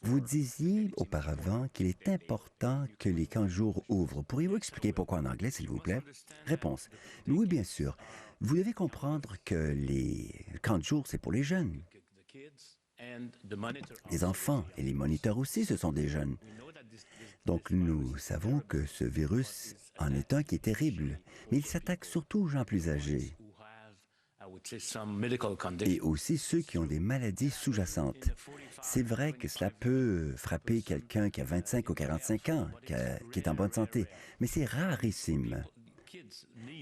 Vous disiez auparavant qu'il est important que les camps de jour ouvrent. Pourriez-vous expliquer pourquoi en anglais, s'il vous plaît? Réponse. Oui, bien sûr. Vous devez comprendre que les camps de jour, c'est pour les jeunes. Les enfants et les moniteurs aussi, ce sont des jeunes. Donc, nous savons que ce virus en est un qui est terrible, mais il s'attaque surtout aux gens plus âgés et aussi ceux qui ont des maladies sous-jacentes. C'est vrai que cela peut frapper quelqu'un qui a 25 ou 45 ans, qui est en bonne santé, mais c'est rarissime.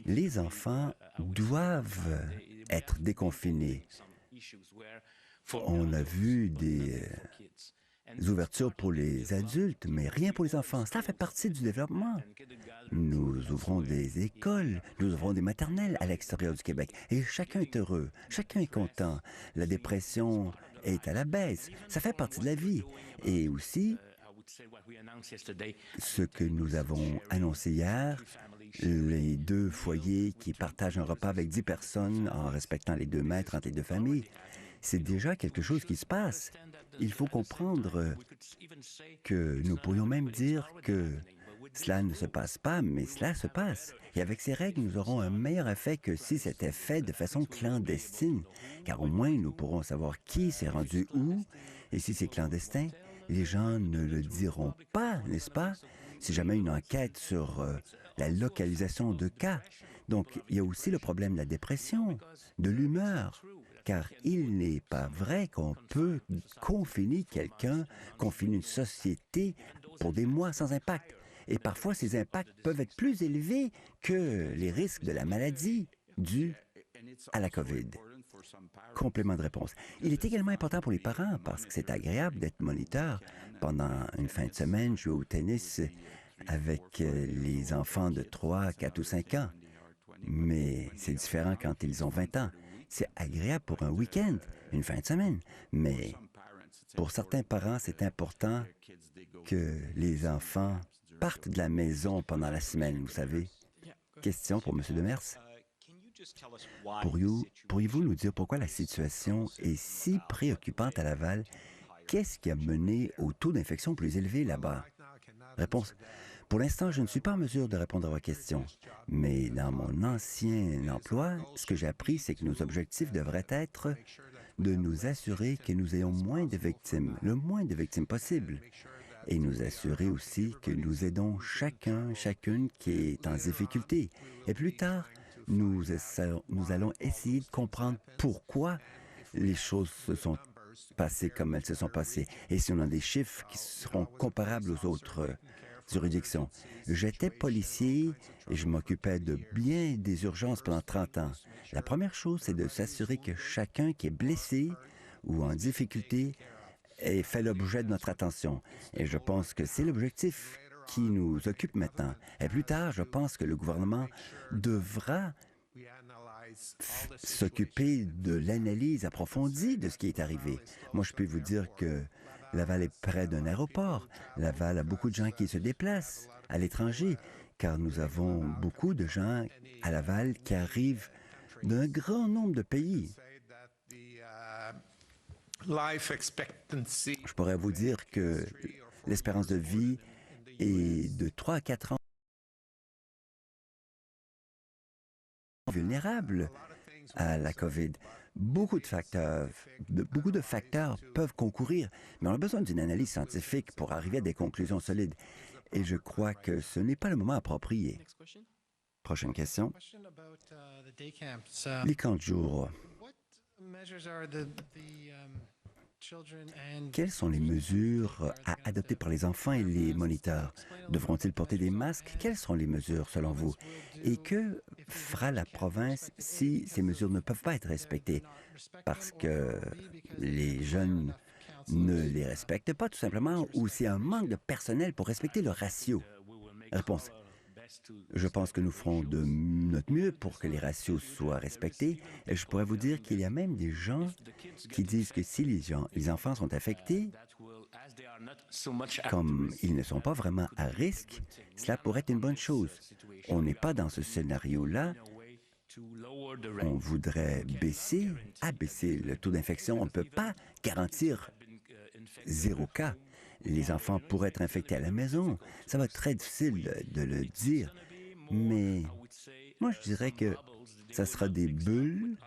Les enfants doivent être déconfinés. On a vu des ouvertures pour les adultes, mais rien pour les enfants. Cela fait partie du développement. Nous ouvrons des écoles, nous ouvrons des maternelles à l'extérieur du Québec, et chacun est heureux, chacun est content. La dépression est à la baisse. Ça fait partie de la vie. Et aussi, ce que nous avons annoncé hier, les 2 foyers qui partagent un repas avec 10 personnes en respectant les 2 mètres entre les 2 familles, c'est déjà quelque chose qui se passe. Il faut comprendre que nous pourrions même dire que cela ne se passe pas, mais cela se passe. Et avec ces règles, nous aurons un meilleur effet que si c'était fait de façon clandestine, car au moins nous pourrons savoir qui s'est rendu où, et si c'est clandestin, les gens ne le diront pas, n'est-ce pas? C'est jamais une enquête sur la localisation de cas. Donc, il y a aussi le problème de la dépression, de l'humeur, car il n'est pas vrai qu'on peut confiner quelqu'un, confiner une société pour des mois sans impact. Et parfois, ces impacts peuvent être plus élevés que les risques de la maladie due à la COVID. Complément de réponse. Il est également important pour les parents parce que c'est agréable d'être moniteur. Pendant une fin de semaine, jouer au tennis avec les enfants de 3, 4 ou 5 ans. Mais c'est différent quand ils ont 20 ans. C'est agréable pour un week-end, une fin de semaine. Mais pour certains parents, c'est important que les enfants partent de la maison pendant la semaine, vous savez. Question pour M. Demers. Pourriez-vous nous dire pourquoi la situation est si préoccupante à Laval? Qu'est-ce qui a mené au taux d'infection plus élevé là-bas? Réponse. Pour l'instant, je ne suis pas en mesure de répondre à votre question. Mais dans mon ancien emploi, ce que j'ai appris, c'est que nos objectifs devraient être de nous assurer que nous ayons moins de victimes, le moins de victimes possible, et nous assurer aussi que nous aidons chacune qui est en difficulté. Et plus tard, nous allons essayer de comprendre pourquoi les choses se sont passées comme elles se sont passées, et si on a des chiffres qui seront comparables aux autres juridictions. J'étais policier et je m'occupais de bien des urgences pendant 30 ans. La première chose, c'est de s'assurer que chacun qui est blessé ou en difficulté ait fait l'objet de notre attention. Et je pense que c'est l'objectif qui nous occupe maintenant. Et plus tard, je pense que le gouvernement devra s'occuper de l'analyse approfondie de ce qui est arrivé. Moi, je peux vous dire que Laval est près d'un aéroport. Laval a beaucoup de gens qui se déplacent à l'étranger, car nous avons beaucoup de gens à Laval qui arrivent d'un grand nombre de pays. Je pourrais vous dire que l'espérance de vie est de 3 à 4 ans vulnérables à la COVID. Beaucoup de facteurs peuvent concourir, mais on a besoin d'une analyse scientifique pour arriver à des conclusions solides. Et je crois que ce n'est pas le moment approprié. Prochaine question. Les camps de jour. Quelles sont les mesures à adopter par les enfants et les moniteurs? Devront-ils porter des masques? Quelles sont les mesures selon vous? Et que fera la province si ces mesures ne peuvent pas être respectées? Parce que les jeunes ne les respectent pas tout simplement ou c'est un manque de personnel pour respecter le ratio? Réponse. Je pense que nous ferons de notre mieux pour que les ratios soient respectés. Et je pourrais vous dire qu'il y a même des gens qui disent que si les enfants sont affectés, comme ils ne sont pas vraiment à risque, cela pourrait être une bonne chose. On n'est pas dans ce scénario-là. On voudrait abaisser le taux d'infection. On ne peut pas garantir 0 cas. Les enfants pourraient être infectés à la maison. Ça va être très difficile de le dire, mais moi, je dirais que ça sera des bulles,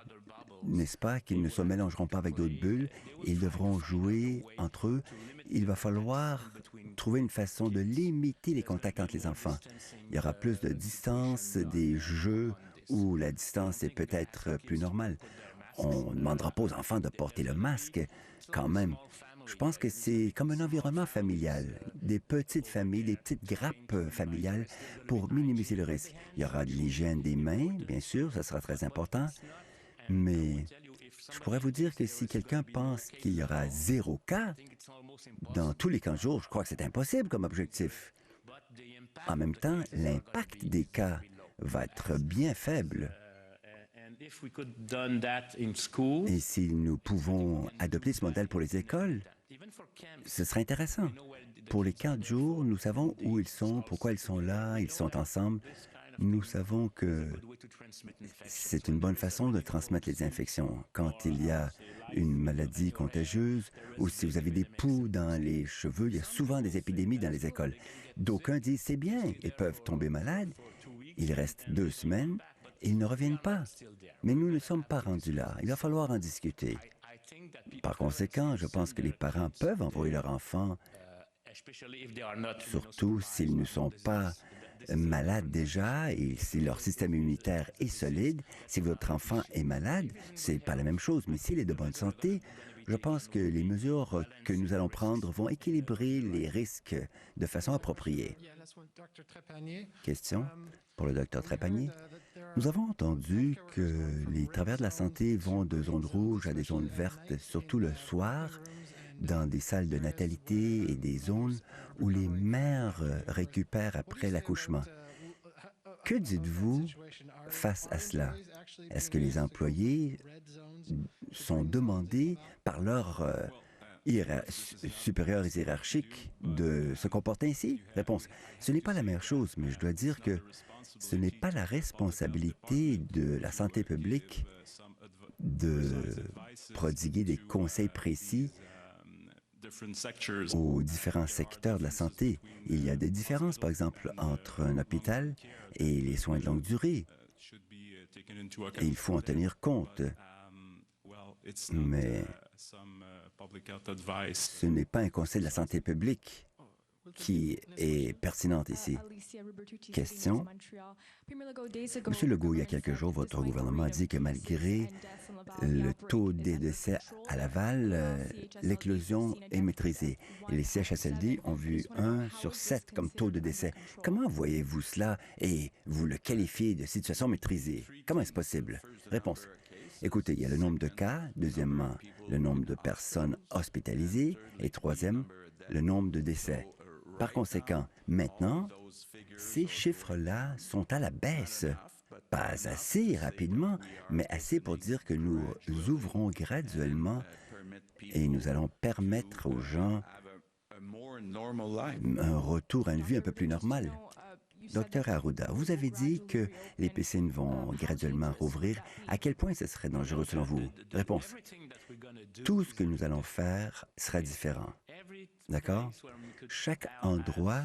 n'est-ce pas, qu'ils ne se mélangeront pas avec d'autres bulles. Ils devront jouer entre eux. Il va falloir trouver une façon de limiter les contacts entre les enfants. Il y aura plus de distance, des jeux où la distance est peut-être plus normale. On ne demandera pas aux enfants de porter le masque, quand même. Je pense que c'est comme un environnement familial, des petites familles, des petites grappes familiales pour minimiser le risque. Il y aura de l'hygiène des mains, bien sûr, ça sera très important, mais je pourrais vous dire que si quelqu'un pense qu'il y aura 0 cas dans tous les 15 jours, je crois que c'est impossible comme objectif. En même temps, l'impact des cas va être bien faible. Et si nous pouvons adopter ce modèle pour les écoles, ce serait intéressant. Pour les 4 jours, nous savons où ils sont, pourquoi ils sont là, ils sont ensemble. Nous savons que c'est une bonne façon de transmettre les infections. Quand il y a une maladie contagieuse ou si vous avez des poux dans les cheveux, il y a souvent des épidémies dans les écoles. D'aucuns disent c'est bien, ils peuvent tomber malades, il reste 2 semaines et ils ne reviennent pas. Mais nous ne sommes pas rendus là. Il va falloir en discuter. Par conséquent, je pense que les parents peuvent envoyer leurs enfants, surtout s'ils ne sont pas malades déjà et si leur système immunitaire est solide. Si votre enfant est malade, c'est pas la même chose, mais s'il est de bonne santé, je pense que les mesures que nous allons prendre vont équilibrer les risques de façon appropriée. Question pour le Dr Trépanier. Nous avons entendu que les travailleurs de la santé vont de zones rouges à des zones vertes, surtout le soir, dans des salles de natalité et des zones où les mères récupèrent après l'accouchement. Que dites-vous face à cela? Est-ce que les employés sont demandés par leurs supérieurs hiérarchiques de se comporter ainsi? Réponse. Ce n'est pas la meilleure chose, mais je dois dire que ce n'est pas la responsabilité de la santé publique de prodiguer des conseils précis aux différents secteurs de la santé. Il y a des différences, par exemple, entre un hôpital et les soins de longue durée. Et il faut en tenir compte. Mais ce n'est pas un conseil de la santé publique qui est pertinente ici. Question. Monsieur Legault, il y a quelques jours, votre gouvernement a dit que malgré le taux des décès à Laval, l'éclosion est maîtrisée. Et les CHSLD ont vu 1 sur 7 comme taux de décès. Comment voyez-vous cela et vous le qualifiez de situation maîtrisée? Comment est-ce possible? Réponse. Écoutez, il y a le nombre de cas, deuxièmement, le nombre de personnes hospitalisées et troisième, le nombre de décès. Par conséquent, maintenant, ces chiffres-là sont à la baisse. Pas assez rapidement, mais assez pour dire que nous ouvrons graduellement et nous allons permettre aux gens un retour à une vie un peu plus normale. Docteur Arruda, vous avez dit que les piscines vont graduellement rouvrir. À quel point ce serait dangereux selon vous? Réponse. Tout ce que nous allons faire sera différent. D'accord? Chaque endroit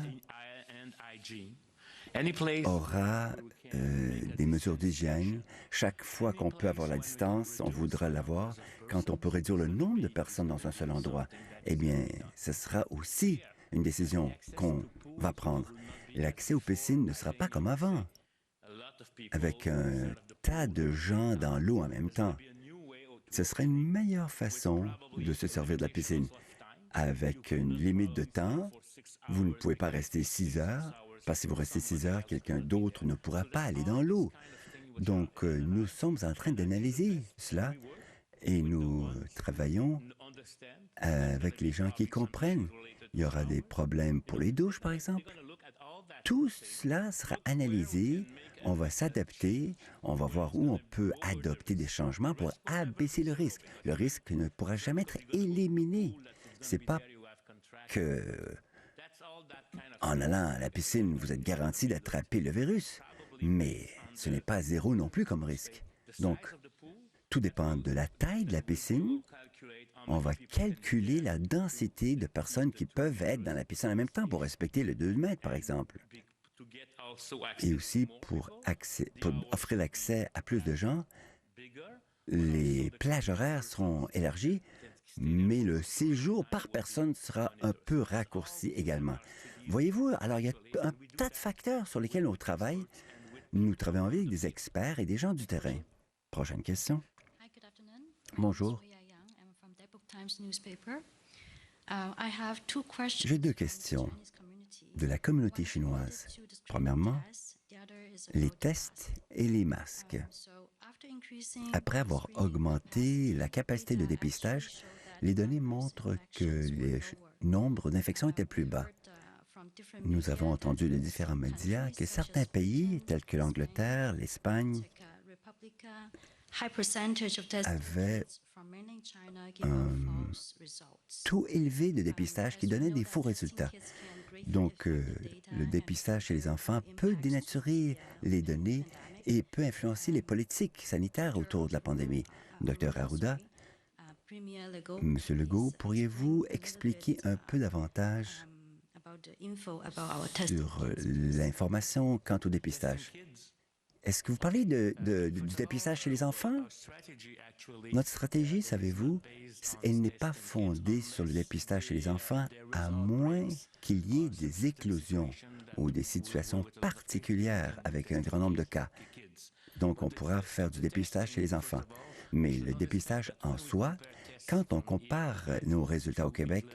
aura des mesures d'hygiène. Chaque fois qu'on peut avoir la distance, on voudra l'avoir. Quand on peut réduire le nombre de personnes dans un seul endroit, eh bien, ce sera aussi une décision qu'on va prendre. L'accès aux piscines ne sera pas comme avant, avec un tas de gens dans l'eau en même temps. Ce serait une meilleure façon de se servir de la piscine. Avec une limite de temps, vous ne pouvez pas rester 6 heures, parce que si vous restez 6 heures, quelqu'un d'autre ne pourra pas aller dans l'eau. Donc, nous sommes en train d'analyser cela et nous travaillons avec les gens qui comprennent. Il y aura des problèmes pour les douches, par exemple. Tout cela sera analysé, on va s'adapter, on va voir où on peut adopter des changements pour abaisser le risque. Le risque ne pourra jamais être éliminé. C'est pas que, en allant à la piscine, vous êtes garanti d'attraper le virus, mais ce n'est pas 0 non plus comme risque. Donc, tout dépend de la taille de la piscine. On va calculer la densité de personnes qui peuvent être dans la piscine en même temps pour respecter le 2 mètres, par exemple. Et aussi pour offrir l'accès à plus de gens, les plages horaires seront élargies, mais le séjour par personne sera un peu raccourci également. Voyez-vous, alors il y a un tas de facteurs sur lesquels on travaille. Nous travaillons avec des experts et des gens du terrain. Prochaine question. Bonjour. J'ai 2 questions de la communauté chinoise. Premièrement, les tests et les masques. Après avoir augmenté la capacité de dépistage, les données montrent que le nombre d'infections était plus bas. Nous avons entendu de différents médias que certains pays, tels que l'Angleterre, l'Espagne, avaient un taux élevé de dépistage qui donnait des faux résultats. Donc, le dépistage chez les enfants peut dénaturer les données et peut influencer les politiques sanitaires autour de la pandémie. Dr Arruda, Monsieur Legault, pourriez-vous expliquer un peu davantage sur l'information quant au dépistage? Est-ce que vous parlez du dépistage chez les enfants? Notre stratégie, savez-vous, elle n'est pas fondée sur le dépistage chez les enfants, à moins qu'il y ait des éclosions ou des situations particulières avec un grand nombre de cas. Donc, on pourra faire du dépistage chez les enfants. Mais le dépistage en soi, quand on compare nos résultats au Québec,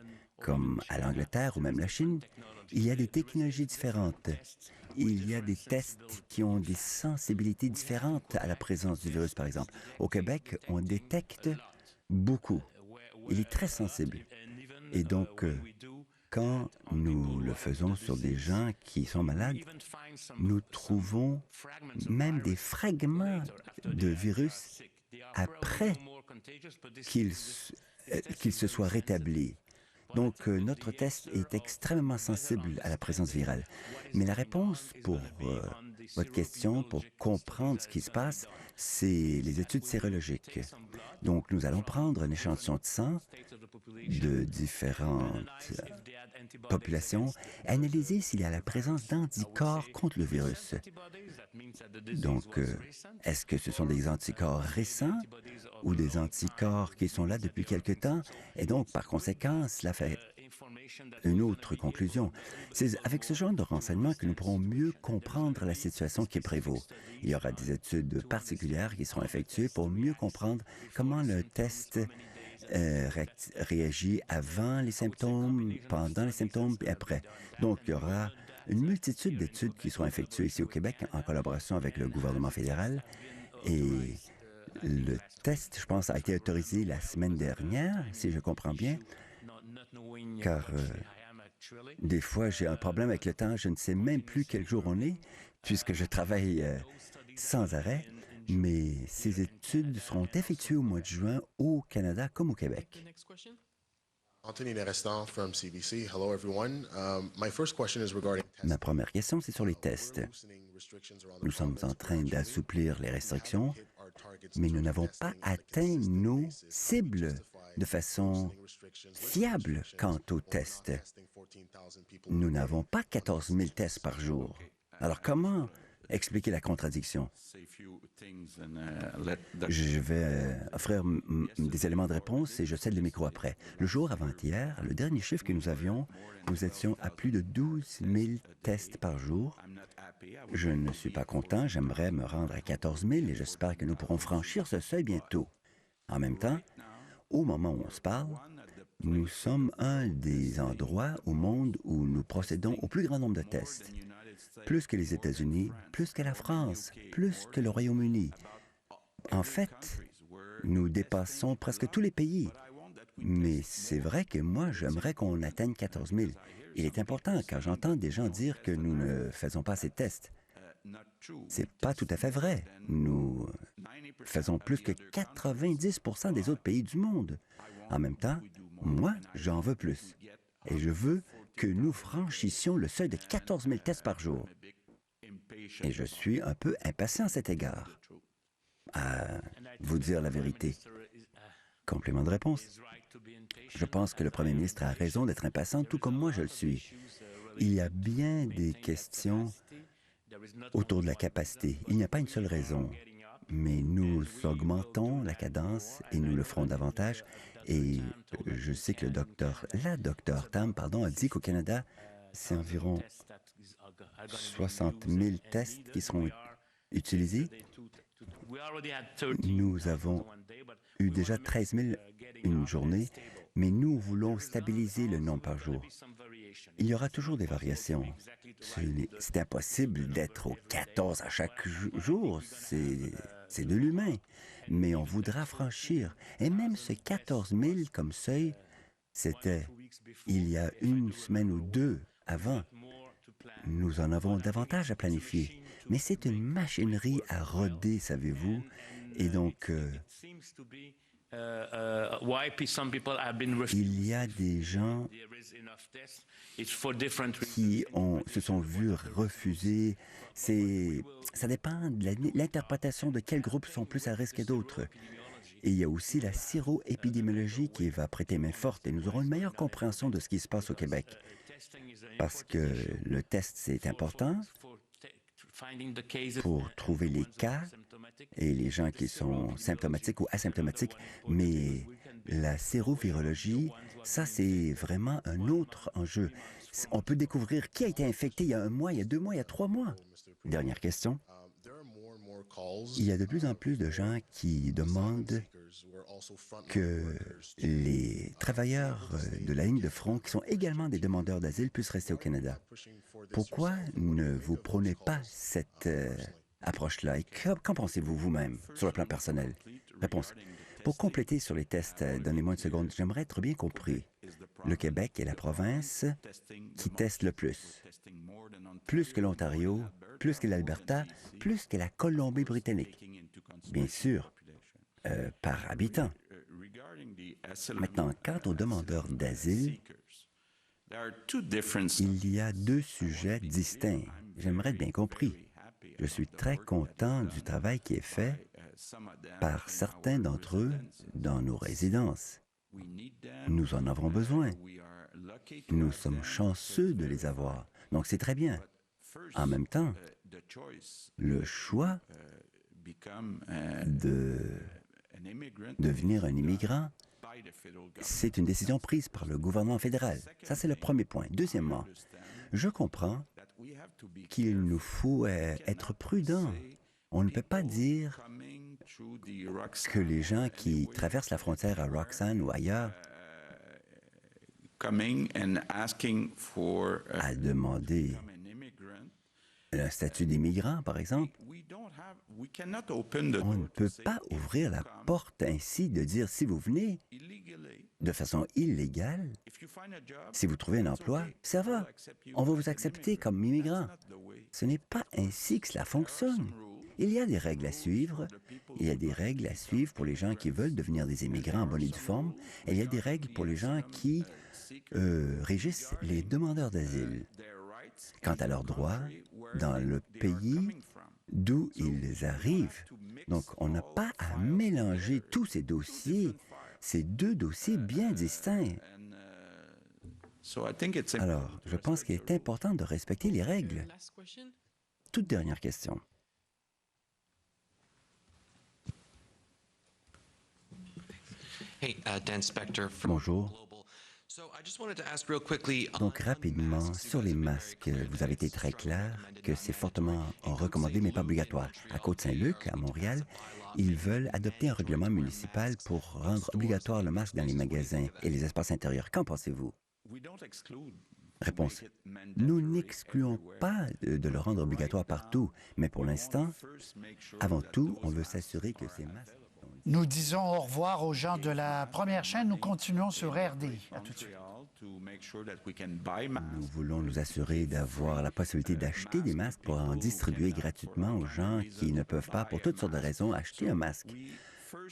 comme à l'Angleterre ou même la Chine, il y a des technologies différentes. Il y a des tests qui ont des sensibilités différentes à la présence du virus, par exemple. Au Québec, on détecte beaucoup. Il est très sensible. Et donc, quand nous le faisons sur des gens qui sont malades, nous trouvons même des fragments de virus après qu'ils se soient rétablis. Donc, notre test est extrêmement sensible à la présence virale. Mais la réponse pour votre question, pour comprendre ce qui se passe, c'est les études sérologiques. Donc, nous allons prendre un échantillon de sang de différentes populations et analyser s'il y a la présence d'anticorps contre le virus. Donc, est-ce que ce sont des anticorps récents ou des anticorps qui sont là depuis quelque temps? Et donc, par conséquent, cela fait une autre conclusion. C'est avec ce genre de renseignements que nous pourrons mieux comprendre la situation qui prévaut. Il y aura des études particulières qui seront effectuées pour mieux comprendre comment le test réagit avant les symptômes, pendant les symptômes et après. Donc, il y aura une multitude d'études qui seront effectuées ici au Québec en collaboration avec le gouvernement fédéral. Et le test, je pense, a été autorisé la semaine dernière, si je comprends bien, car des fois, j'ai un problème avec le temps. Je ne sais même plus quel jour on est, puisque je travaille sans arrêt. Mais ces études seront effectuées au mois de juin au Canada comme au Québec. Anthony Nerestan from CBC. Hello, everyone. My first question is regarding Ma première question, c'est sur les tests. Nous sommes en train d'assouplir les restrictions, mais nous n'avons pas atteint nos cibles de façon fiable quant aux tests. Nous n'avons pas 14 000 tests par jour. Alors, comment expliquer la contradiction? Je vais offrir des éléments de réponse et je cède le micro après. Le jour avant-hier, le dernier chiffre que nous avions, nous étions à plus de 12 000 tests par jour. Je ne suis pas content, j'aimerais me rendre à 14 000 et j'espère que nous pourrons franchir ce seuil bientôt. En même temps, au moment où on se parle, nous sommes un des endroits au monde où nous procédons au plus grand nombre de tests. Plus que les États-Unis, plus que la France, plus que le Royaume-Uni. En fait, nous dépassons presque tous les pays. Mais c'est vrai que moi, j'aimerais qu'on atteigne 14 000. Il est important, car j'entends des gens dire que nous ne faisons pas ces tests. C'est pas tout à fait vrai. Nous faisons plus que 90 % des autres pays du monde. En même temps, moi, j'en veux plus. Et je veux que nous franchissions le seuil de 14 000 tests par jour. Et je suis un peu impatient à cet égard. à vous dire la vérité. Complément de réponse. Je pense que le premier ministre a raison d'être impatient, tout comme moi je le suis. Il y a bien des questions autour de la capacité. Il n'y a pas une seule raison, mais nous augmentons la cadence et nous le ferons davantage. Et je sais que la docteur Tam, a dit qu'au Canada, c'est environ 60 000 tests qui seront utilisés. Nous avons eu déjà 13 000 une journée, mais nous voulons stabiliser le nombre par jour. Il y aura toujours des variations. C'est impossible d'être aux 14 à chaque jour. C'est de l'humain. Mais on voudra franchir. Et même ce 14 000 comme seuil, c'était il y a une semaine ou deux avant. Nous en avons davantage à planifier. Mais c'est une machinerie à roder, savez-vous. Et donc, il y a des gens qui se sont vus refuser. Ça dépend de l'interprétation de quels groupes sont plus à risque que d'autres. Et il y a aussi la séroépidémiologie qui va prêter main forte et nous aurons une meilleure compréhension de ce qui se passe au Québec. Parce que le test, c'est important pour trouver les cas et les gens qui sont symptomatiques ou asymptomatiques, mais la sérovirologie, ça, c'est vraiment un autre enjeu. On peut découvrir qui a été infecté il y a 1 mois, il y a 2 mois, il y a 3 mois. Dernière question. Il y a de plus en plus de gens qui demandent que les travailleurs de la ligne de front, qui sont également des demandeurs d'asile, puissent rester au Canada. Pourquoi ne vous prônez pas cette approche-là? Et qu'en pensez-vous vous-même sur le plan personnel? Réponse. Pour compléter sur les tests, donnez-moi une seconde, j'aimerais être bien compris. Le Québec est la province qui teste le plus. Plus que l'Ontario, plus que l'Alberta, plus que la Colombie-Britannique. Bien sûr, par habitant. Maintenant, quant aux demandeurs d'asile, il y a 2 sujets distincts. J'aimerais être bien compris. Je suis très content du travail qui est fait par certains d'entre eux dans nos résidences. Nous en avons besoin. Nous sommes chanceux de les avoir. Donc, c'est très bien. En même temps, le choix de devenir un immigrant, c'est une décision prise par le gouvernement fédéral. Ça, c'est le premier point. Deuxièmement, je comprends qu'il nous faut être prudents. On ne peut pas dire que les gens qui traversent la frontière à Roxane ou ailleurs à demander un statut d'immigrant, par exemple, on ne peut pas ouvrir la porte ainsi de dire si vous venez de façon illégale, si vous trouvez un emploi, ça va, on va vous accepter comme immigrant. Ce n'est pas ainsi que cela fonctionne. Il y a des règles à suivre. Il y a des règles à suivre pour les gens qui veulent devenir des immigrants en bonne et due forme. Et il y a des règles pour les gens qui régissent les demandeurs d'asile. Quant à leurs droits, dans le pays d'où ils arrivent. Donc, on n'a pas à mélanger tous ces dossiers. Ces 2 dossiers bien distincts. Alors, je pense qu'il est important de respecter les règles. Toute dernière question. Dan Spector. Bonjour. Donc, rapidement, sur les masques, vous avez été très clair que c'est fortement recommandé, mais pas obligatoire. À Côte-Saint-Luc, à Montréal, ils veulent adopter un règlement municipal pour rendre obligatoire le masque dans les magasins et les espaces intérieurs. Qu'en pensez-vous? Réponse. Nous n'excluons pas de le rendre obligatoire partout, mais pour l'instant, avant tout, on veut s'assurer que ces masques... Nous disons au revoir aux gens de la première chaîne. Nous continuons sur RDI. À tout de suite. Nous voulons nous assurer d'avoir la possibilité d'acheter des masques pour en distribuer gratuitement aux gens qui ne peuvent pas, pour toutes sortes de raisons, acheter un masque.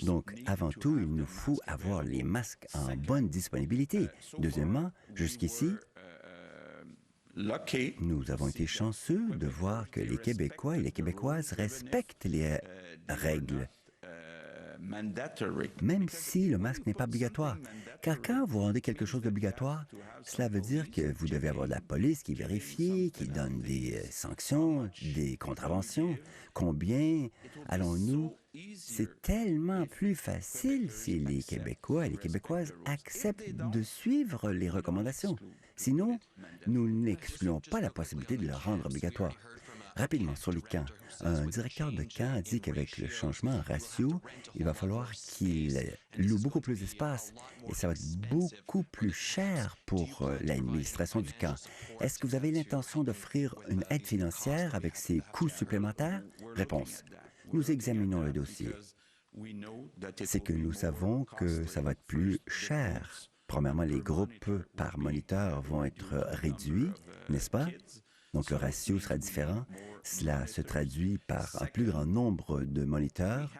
Donc, avant tout, il nous faut avoir les masques en bonne disponibilité. Deuxièmement, jusqu'ici, nous avons été chanceux de voir que les Québécois et les Québécoises respectent les règles. même si le masque n'est pas obligatoire. Car quand vous rendez quelque chose d'obligatoire, cela veut dire que vous devez avoir de la police qui vérifie, qui donne des sanctions, des contraventions. Combien allons-nous? C'est tellement plus facile si les Québécois et les Québécoises acceptent de suivre les recommandations. Sinon, nous n'excluons pas la possibilité de le rendre obligatoire. Rapidement, sur les camps, un directeur de camp a dit qu'avec le changement en ratio, il va falloir qu'il loue beaucoup plus d'espace et ça va être beaucoup plus cher pour l'administration du camp. Est-ce que vous avez l'intention d'offrir une aide financière avec ces coûts supplémentaires? Réponse. Nous examinons le dossier. C'est que nous savons que ça va être plus cher. Premièrement, les groupes par moniteur vont être réduits, n'est-ce pas? Donc, le ratio sera différent. Cela se traduit par un plus grand nombre de moniteurs.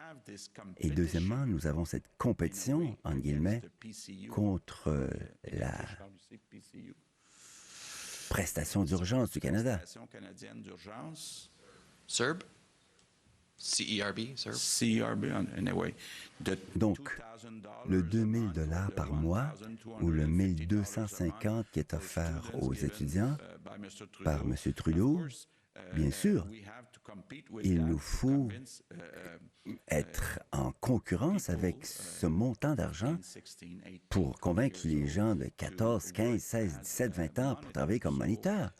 Et deuxièmement, nous avons cette compétition, entre guillemets, contre la prestation d'urgence du Canada. CERB? CERB, CERB? CERB, anyway. Donc, le 2 000 $ par mois ou le 1 250 qui est offert aux étudiants par M. Trudeau, bien sûr, il nous faut être en concurrence avec ce montant d'argent pour convaincre les gens de 14, 15, 16, 17, 20 ans pour travailler comme moniteur.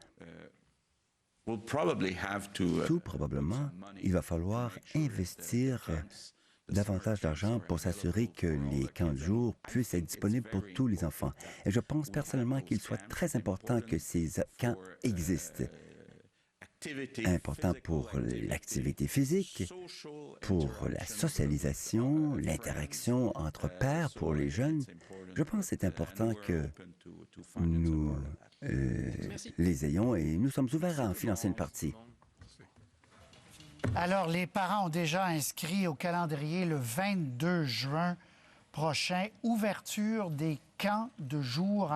Tout probablement, il va falloir investir davantage d'argent pour s'assurer que les camps de jour puissent être disponibles pour tous les enfants. Et je pense personnellement qu'il soit très important que ces camps existent. Important pour l'activité physique, pour la socialisation, l'interaction entre pairs pour les jeunes. Je pense que c'est important que nous les ayons et nous sommes ouverts à en financer une partie. Alors, les parents ont déjà inscrit au calendrier le 22 juin prochain ouverture des camps de jour